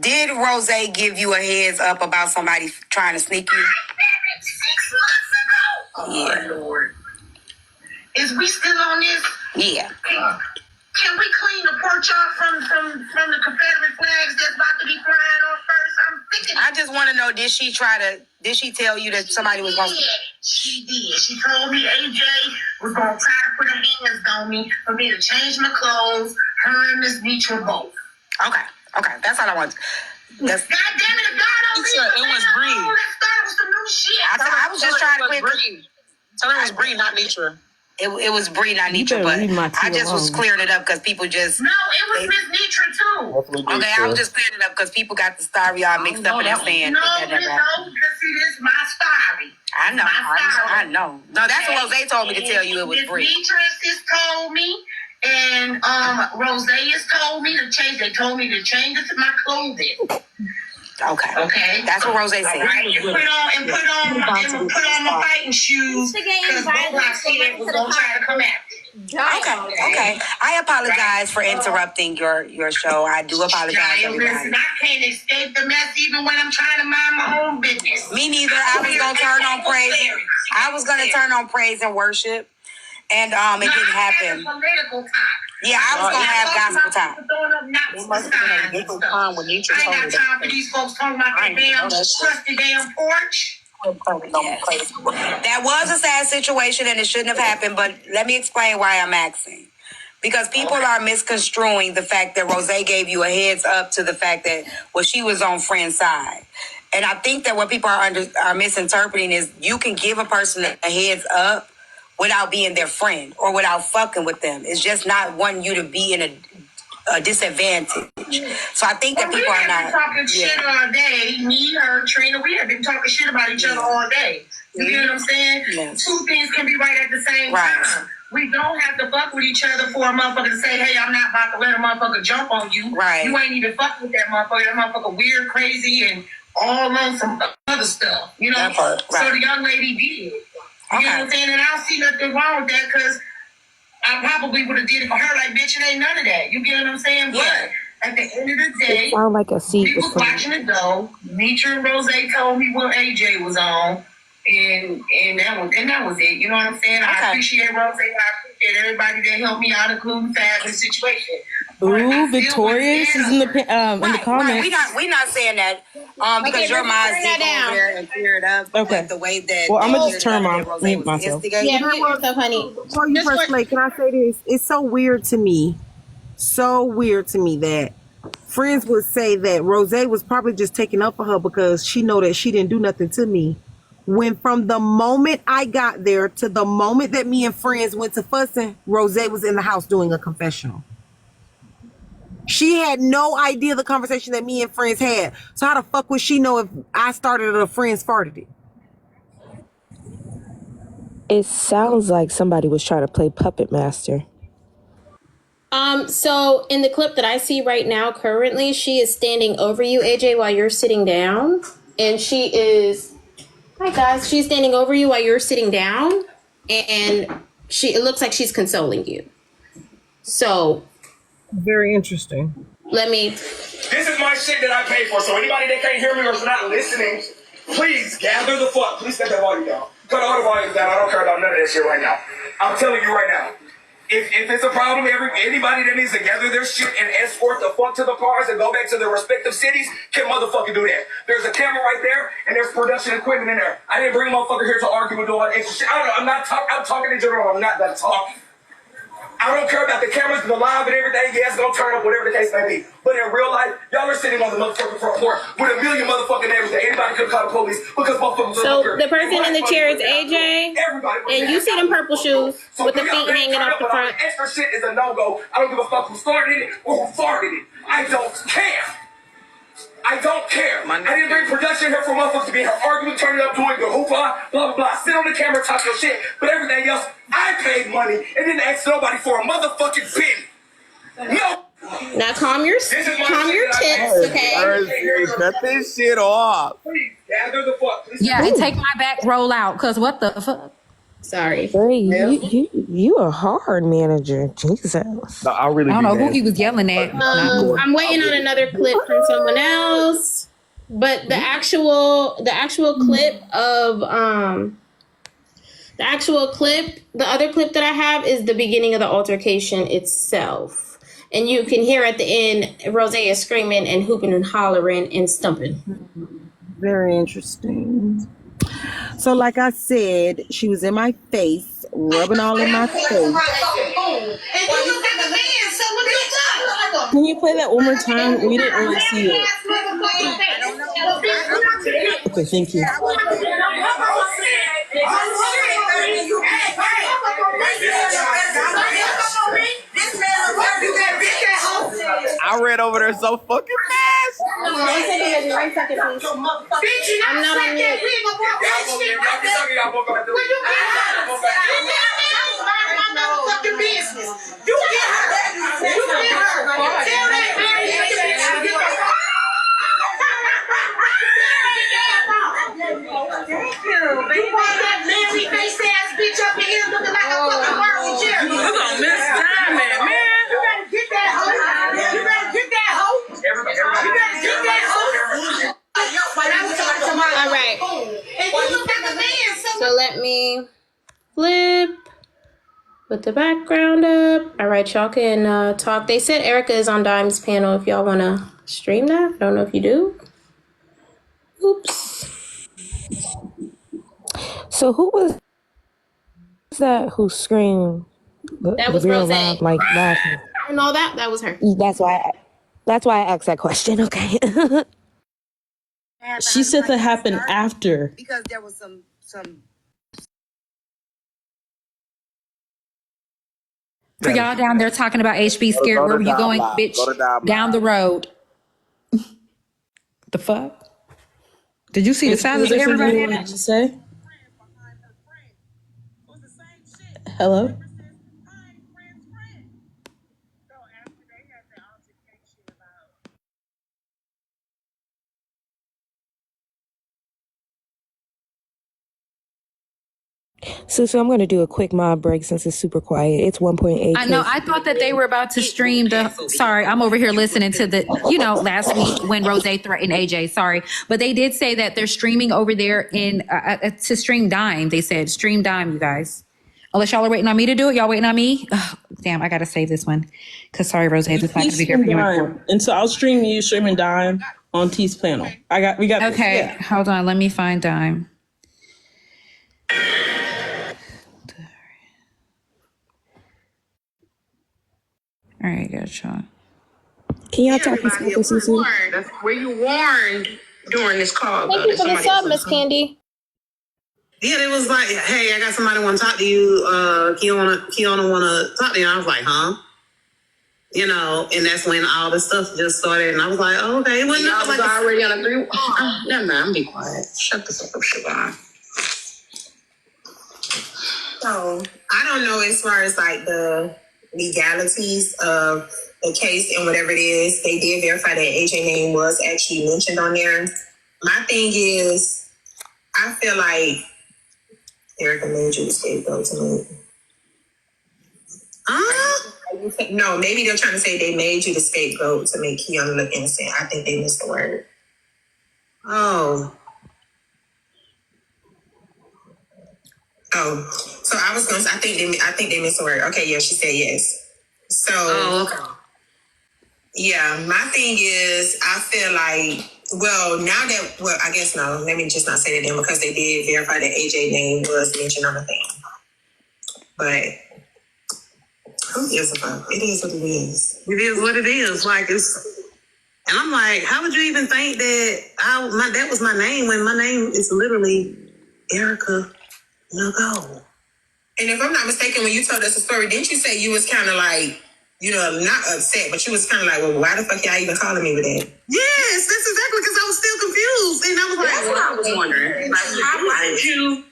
did Rose give you a heads up about somebody trying to sneak you? 6 months ago? Yeah. Oh, Lord. Is we still on this? Yeah. Can we clean the porch off from the Confederate flags that's about to be flying off first? I'm thinking. I just want to know, did she tell you that somebody was going to... She did. She told me AJ was going to try to put her hands on me for me to change my clothes. Her and Miss Beach were both. Okay. That's all I want. God damn it, if God don't leave It was Bree. Let's start with some new shit. I was just trying to Bree. Tell her it was Bree, not Nitra. It was Bree, not Nitra, but I just was clearing it up because people just... No, it was Miss Nitra too. Okay, I was just clearing it up because people got the story all mixed up and they're saying... No, because see, this is my story. I know. No, that's what Rose told me to tell you it was Bree. Miss Nitra has told me, and Rose has told me to change. They told me to change it to my clothing. Okay. That's what Rose said. Right, and put on my fighting shoes because Bola said was gonna try to come at me. Okay. I apologize for interrupting your show. I do apologize, everybody. Listen, I can't escape the mess even when I'm trying to mind my own business. Me neither. I was gonna turn on praise. I was gonna turn on praise and worship, and it didn't happen. Political time. Yeah, I was gonna have gospel talk. Throwing up knots and signs and stuff. I ain't got time for these folks talking about that damn crusty damn porch. Yes. That was a sad situation and it shouldn't have happened, but let me explain why I'm asking. Because people are misconstruing the fact that Rose gave you a heads up to the fact that, well, she was on friend's side. And I think that what people are misinterpreting is you can give a person a heads up without being their friend or without fucking with them. It's just not wanting you to be in a disadvantage. So I think that people are not. We have been talking shit all day. Me, her, Trina, we have been talking shit about each other all day. You get what I'm saying? Yes. Two things can be right at the same time. We don't have to fuck with each other for a motherfucker to say, hey, I'm not about to let a motherfucker jump on you. Right. You ain't even fucking with that motherfucker. That motherfucker weird, crazy, and all on some other stuff. You know? That part, right. So the young lady did. You know what I'm saying? And I don't see nothing wrong with that because I probably would have did it for her. Like, bitch, it ain't none of that. You get what I'm saying? Yeah. But at the end of the day, It sound like a seat we was was watching it go. Mitra and Rose told me what AJ was on. And that was it. You know what I'm saying? Okay. I appreciate Rose. I appreciate everybody that helped me out, including Fab in the situation. Ooh, Victorious is in the comments. Right. We not saying that because your mind's deep over there and clear it up. Okay. Like the way that Well, I'm gonna just Rose turn was mute myself. instigating. Yeah, mute yourself, honey. Before you first play, can I say this? It's so weird to me. So weird to me that friends would say that Rose was probably just taking up for her because she know that she didn't do nothing to me. When from the moment I got there to the moment that me and friends went to fussing, Rose was in the house doing a confessional. She had no idea the conversation that me and friends had. So how the fuck would she know if I started it or friends farted it? It sounds like somebody was trying to play puppet master. So in the clip that I see right now, currently, she is standing over you, AJ, while you're sitting down. And she is, hi guys, she's standing over you while you're sitting down. And it looks like she's consoling you. So. Very interesting. This is my shit that I pay for, so anybody that can't hear me or is not listening, please gather the fuck. Please set that volume down. Cut all the volume down. I don't care about none of that shit right now. I'm telling you right now. If it's a problem, anybody that needs to gather their shit and escort the fuck to the cars and go back to their respective cities can motherfucking do that. There's a camera right there and there's production equipment in there. I didn't bring a motherfucker here to argue with all that extra shit. I'm talking in general. I'm not that talking. I don't care about the cameras, the live and everything. Yeah, it's gonna turn up, whatever the case may be. But in real life, y'all are sitting on the motherfucking front porch with a million motherfucking neighbors that anybody could call the police because motherfuckers. So the person in the chair is AJ, and you see them purple shoes with the feet hanging off the front. Extra shit is a no-go. I don't give a fuck who started it or who farted it. I don't care. I don't care. I didn't bring production here for motherfuckers to be here arguing, turning up, doing the hoopla, blah, blah, blah. Sit on the camera, talk your shit. But everything else, I paid money and didn't ask nobody for a motherfucking penny. No. Now calm your tits, okay? Cut this shit off. Please, gather the fuck. Please. Yeah, and take my back roll out, because what the fuck? Sorry. Hey, you a hard manager. Jesus. No, I don't know who he was yelling at. I'm waiting on another clip from someone else. But the actual clip of the other clip that I have is the beginning of the altercation itself. And you can hear at the end Rose is screaming and hooping and hollering and stumping. Very interesting. So like I said, she was in my face, rubbing all in my face. Can you play that one more time? We didn't really see it. Okay, thank you. I read over there so fucking fast. I'm not on mute. All right. So let me flip. Put the background up. All right, y'all can talk. They said Erica is on Dime's panel if y'all want to stream that. I don't know if you do. Oops. So who was that who screamed? That was real Rose. loud, like laughing. I don't know that. That was her. That's why I asked that question. Okay. She said that happened after. Because there was some For y'all down there talking about HB scared, where were you going, bitch? Down the road. The fuck? Did you see the sizes of everybody in it? To say? Hello? So I'm going to do a quick mob break since it's super quiet. It's 1.8. I know. I thought that they were about to stream the. Sorry, I'm over here listening to the. Last week when Rose threatened AJ. Sorry, but they did say that they're streaming over there in to stream Dime. They said stream Dime, you guys. Unless y'all are waiting on me to do it, y'all waiting on me. Oh, damn, I gotta save this one because sorry, Rose, this is not gonna be here for you. And so I'll stream you streaming Dime on T's panel. We got. Okay, yeah. Hold on. Let me find Dime. All right, gotcha. Can y'all talk to Susu? That's where you warned during this call. Thank you for the sub, Miss Candy. Yeah, it was like, hey, I got somebody want to talk to you. Kiana want to talk to you. And I was like, huh? And that's when all the stuff just started. And I was like, oh, okay. Well, I was already on a 3. Oh, never mind. I'm be quiet. Shut the fuck up, Siobhan. So I don't know as far as like the legalities of the case and whatever it is. They did verify that AJ name was actually mentioned on there. My thing is, I feel like Erica made you the scapegoat to me. No, maybe they're trying to say they made you the scapegoat to make Kiana look innocent. I think they missed the word. Oh, so I was gonna say, I think they missed the word. Okay, yeah, she said yes. So, okay. Yeah, my thing is, I feel like, I guess no, let me just not say that then because they did verify that AJ name was mentioned on the thing. But who gives a fuck? It is what it is. It is what it is. Like, and I'm like, how would you even think that that was my name when my name is literally Erica Nago? And if I'm not mistaken, when you told us the story, didn't you say you was kind of like, not upset, but you was kind of like, well, why the fuck y'all even calling me with that? Yes, that's exactly because I was still confused. And I was like, that's what I was wondering. Like, why did you?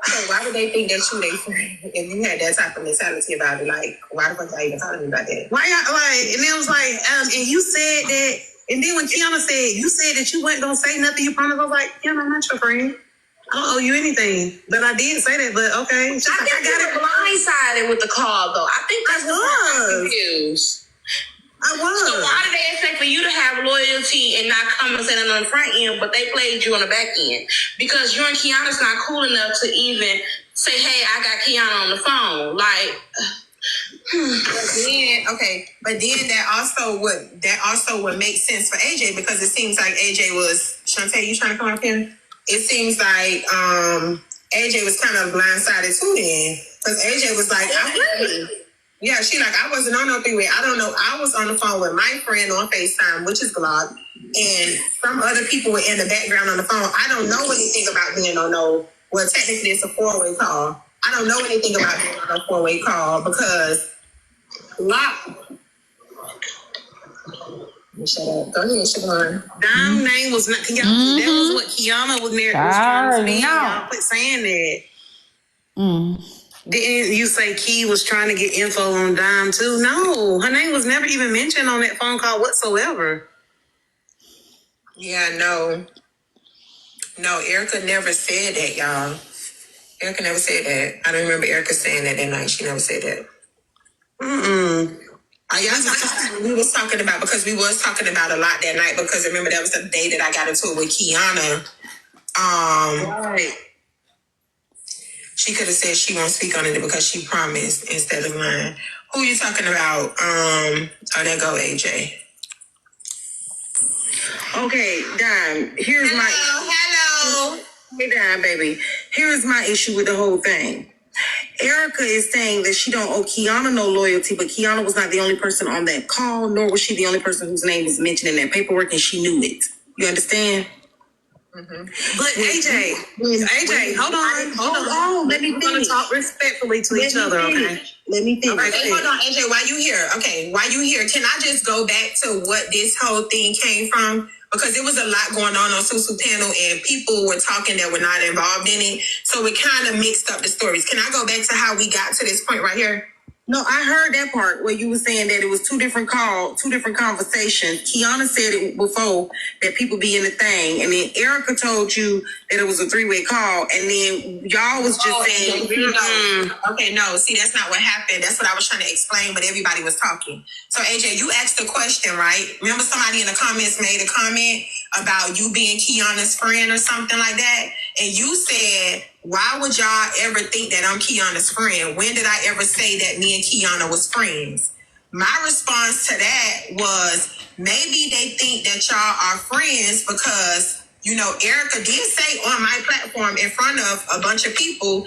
So why would they think that you they friend if you had that type of mentality about it? Like, why the fuck y'all even calling me about that? Why y'all and it was like, and you said that, and then when Kiana said, you said that you weren't gonna say nothing, you promised, I was like, Kiana, I'm not your friend. I don't owe you anything. But I did say that, but okay. I think you were blindsided with the call, though. I think that's what I'm confused. I was. So why did they expect for you to have loyalty and not come and say that on the front end, but they played you on the back end? Because you and Kiana's not cool enough to even say, hey, I got Kiana on the phone. Like, but then that also would make sense for AJ because it seems like AJ was, Shantae, you trying to come up here? It seems like AJ was kind of blindsided too then. Because AJ was like, yeah, she like, I wasn't on no three-way. I don't know. I was on the phone with my friend on FaceTime, which is Glock. And some other people were in the background on the phone. I don't know anything about being on well, technically it's a 4-way call. I don't know anything about being on a 4-way call because Glock. Shut up. Go ahead, Siobhan. Dime name was not Kiana. That was what Kiana was trying to say. Y'all quit saying that. Didn't you say Key was trying to get info on Dime too? No, her name was never even mentioned on that phone call whatsoever. Yeah, no, Erica never said that, y'all. Erica never said that. I don't remember Erica saying that night. She never said that. We was talking about, because we was talking about a lot that night, because remember that was the day that I got into it with Kiana. Right. She could have said she won't speak on it because she promised instead of lying. Who you talking about? There go AJ. Okay, Dime, here's Hello. Hey, Dime, baby. Here's my issue with the whole thing. Erica is saying that she don't owe Kiana no loyalty, but Kiana was not the only person on that call, nor was she the only person whose name was mentioned in that paperwork, and she knew it. You understand? But AJ, hold on. Let me finish. We're gonna talk respectfully to each other, okay? Let me finish. Okay, hold on, AJ. Why you here? Okay, why you here? Can I just go back to what this whole thing came from? Because it was a lot going on Susu panel, and people were talking that were not involved in it, so it kind of mixed up the stories. Can I go back to how we got to this point right here? No, I heard that part where you were saying that it was two different conversations. Kiana said it before that people be in the thing, and then Erica told you that it was a 3-way call, and then y'all was just saying, Okay, no, see, that's not what happened. That's what I was trying to explain, but everybody was talking. So AJ, you asked a question, right? Remember somebody in the comments made a comment about you being Kiana's friend or something like that, and you said, why would y'all ever think that I'm Kiana's friend? When did I ever say that me and Kiana was friends? My response to that was, maybe they think that y'all are friends because, Erica did say on my platform in front of a bunch of people,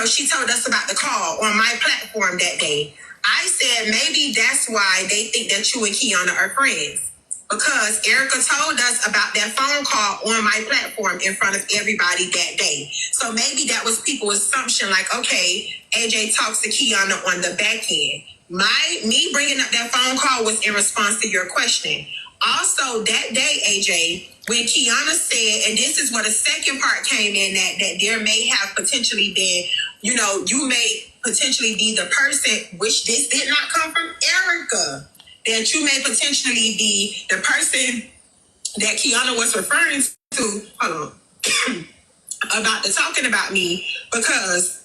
she told us about the call on my platform that day. I said, maybe that's why they think that you and Kiana are friends. Because Erica told us about that phone call on my platform in front of everybody that day. So maybe that was people's assumption, like, okay, AJ talks to Kiana on the back end. Me bringing up that phone call was in response to your question. Also, that day, AJ, when Kiana said, and this is where the second part came in, that there may have potentially been, you may potentially be the person, which this did not come from Erica, that you may potentially be the person that Kiana was referring to, about the talking about me, because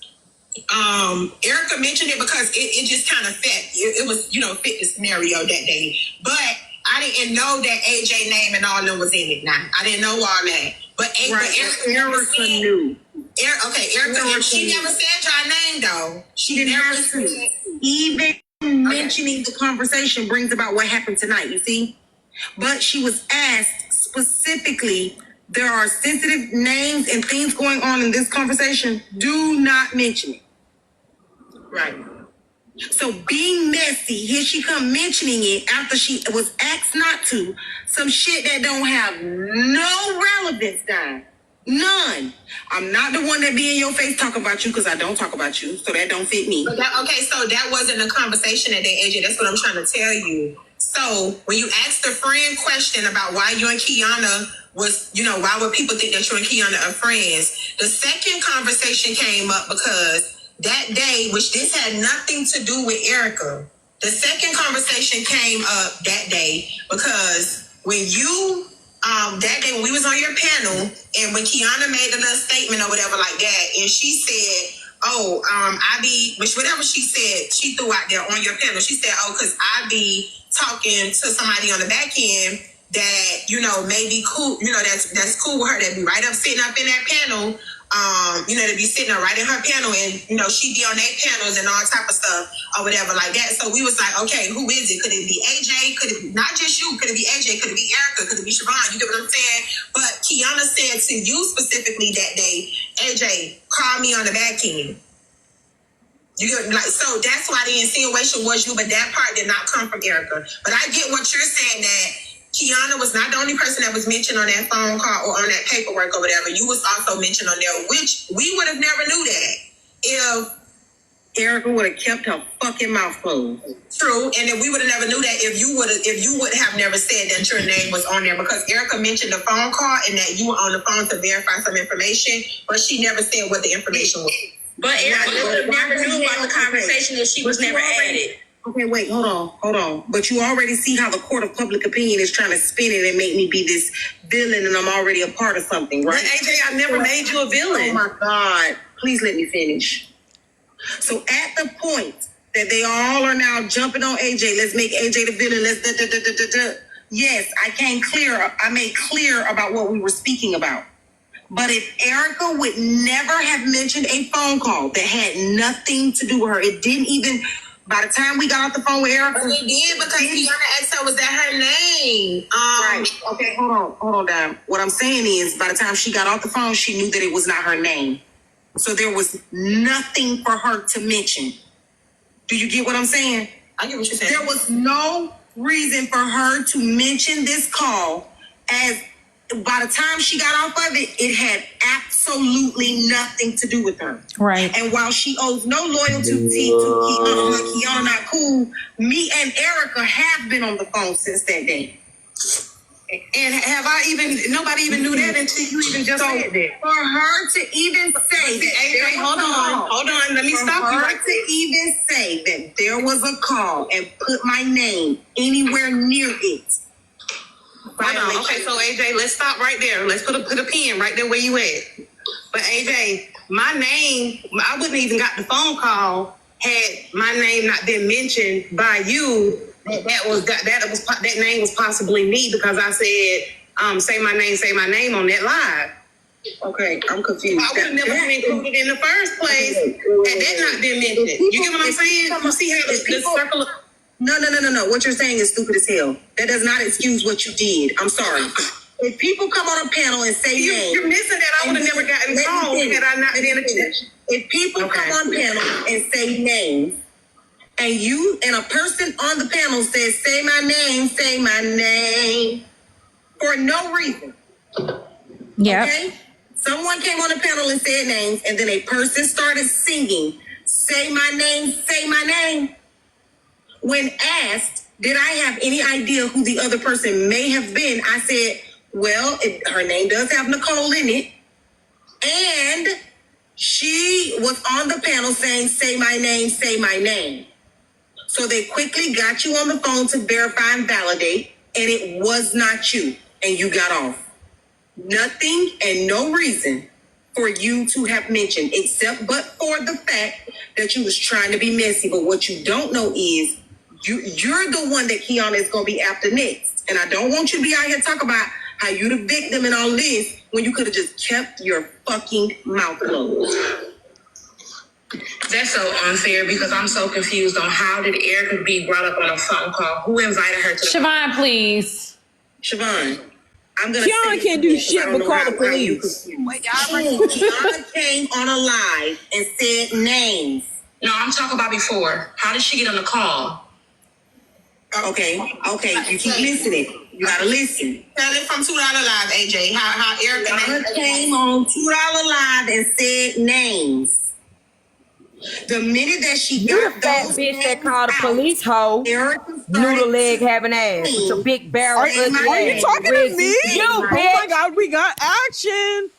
Erica mentioned it because it just kind of fit. It was, fit the scenario that day. But I didn't know that AJ name and all of them was in it. Now, I didn't know all that. But Erica knew. Erica, and she never said your name, though. She never said. Even mentioning the conversation brings about what happened tonight, you see? But she was asked specifically, there are sensitive names and things going on in this conversation. Do not mention it. Right. So being messy, here she come mentioning it after she was asked not to. Some shit that don't have no relevance, Don. None. I'm not the one that be in your face talking about you because I don't talk about you, so that don't fit me. So that wasn't a conversation that day, AJ. That's what I'm trying to tell you. So when you asked the friend question about why you and Kiana was, why would people think that you and Kiana are friends? The second conversation came up because that day, which this had nothing to do with Erica, the second conversation came up that day because when you that day when we was on your panel and when Kiana made a little statement or whatever like that, and she said, whatever she said, she threw out there on your panel. She said, because I be talking to somebody on the back end that, may be cool, that's cool with her, that be right up sitting up in that panel, to be sitting there right in her panel, and she be on their panels and all type of stuff or whatever like that. So we was like, okay, who is it? Could it be AJ? Could it be not just you? Could it be AJ? Could it be Erica? Could it be Siobhan? You get what I'm saying? But Kiana said to you specifically that day, AJ, call me on the back end. You get so that's why the insinuation was you, but that part did not come from Erica. But I get what you're saying, that Kiana was not the only person that was mentioned on that phone call or on that paperwork or whatever. You was also mentioned on there, which we would have never knew that if Erica would have kept her fucking mouth closed. True, and then we would have never knew that if you would have never said that your name was on there, because Erica mentioned the phone call and that you were on the phone to verify some information, but she never said what the information was. But Erica never knew about the conversation that she was never added. Okay, wait, hold on. But you already see how the court of public opinion is trying to spin it and make me be this villain, and I'm already a part of something, right? But AJ, I never made you a villain. Oh my God. Please let me finish. So at the point that they all are now jumping on AJ, let's make AJ the villain, yes, I made clear about what we were speaking about. But if Erica would never have mentioned a phone call that had nothing to do with her, it didn't even, by the time we got off the phone with Erica. But we did because Kiana asked her, was that her name? Right. Okay, hold on, Dime. What I'm saying is, by the time she got off the phone, she knew that it was not her name. So there was nothing for her to mention. Do you get what I'm saying? I get what you're saying. There was no reason for her to mention this call, as by the time she got off of it, it had absolutely nothing to do with her. Right. And while she owes no loyalty to Kiana not cool, me and Erica have been on the phone since that day. And have I even, nobody even knew that until you even just said that. For her to even say that, AJ, hold on, let me stop you right there. To even say that there was a call and put my name anywhere near it. Hold on. Okay, so AJ, let's stop right there. Let's put a pin right there where you at. But AJ, my name, I wouldn't even got the phone call had my name not been mentioned by you. That name was possibly me because I said, say my name on that live. Okay, I'm confused. I would have never been included in the first place had that not been mentioned. You get what I'm saying? You see how the circle of... No. What you're saying is stupid as hell. That does not excuse what you did. I'm sorry. If people come on a panel and say names... You're missing that. I would have never gotten called had I not been in attention. If people come on panel and say names, and you and a person on the panel says, say my name, for no reason. Yeah. Okay? Someone came on the panel and said names, and then a person started singing, say my name. When asked, did I have any idea who the other person may have been, I said, well, her name does have Nicole in it. And she was on the panel saying, say my name. So they quickly got you on the phone to verify and validate, and it was not you, and you got off. Nothing and no reason for you to have mentioned, except but for the fact that you was trying to be messy. But what you don't know is you're the one that Kiana is going to be after next. And I don't want you to be out here talking about how you the victim and all this when you could have just kept your fucking mouth closed. That's so unfair because I'm so confused on how did Erica be brought up on a phone call? Who invited her to Siobhan, please. Siobhan, I'm gonna. Kiana can't do shit but call the police. Kiana came on a live and said names. No, I'm talking about before. How did she get on the call? Okay. You keep listening. You gotta listen. Tell it from $2 Live, AJ. How Erica came on $2 Live and said names. The minute that she you got the fat those bitch that called the police hoe, noodle leg having ass with your big barrel. Are you talking to me? You, oh my God, we got action.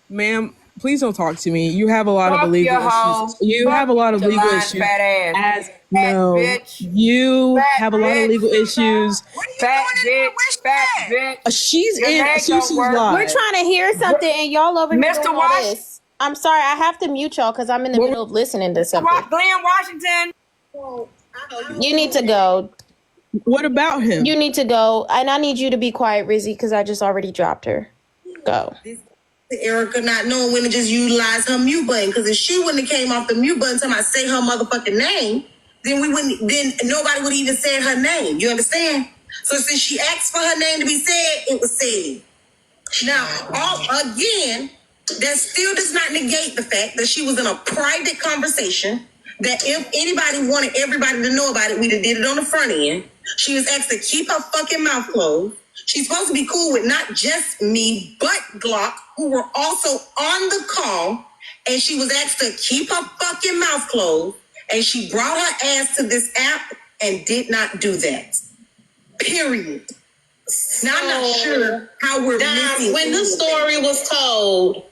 Ma'am, please don't talk to me. You have a lot of legal issues. You have a lot of legal issues. Fat ass. No, you have a lot of legal issues. Fat bitch. She's in Susie's live. We're trying to hear something, and y'all over here doing all this. I'm sorry, I have to mute y'all because I'm in the middle of listening to something. Glenn Washington. You need to go. What about him? You need to go, and I need you to be quiet, Rizzy, because I just already dropped her. Go. Erica not knowing when to just utilize her mute button, because if she wouldn't have came off the mute button till I say her motherfucking name, then nobody would even say her name. You understand? So since she asked for her name to be said, it was said. Now, again, that still does not negate the fact that she was in a private conversation, that if anybody wanted everybody to know about it, we'd have did it on the front end. She was asked to keep her fucking mouth closed. She's supposed to be cool with not just me, but Glock, who were also on the call, and she was asked to keep her fucking mouth closed, and she brought her ass to this app and did not do that. Period. Now, I'm not sure how we're missing when the story was told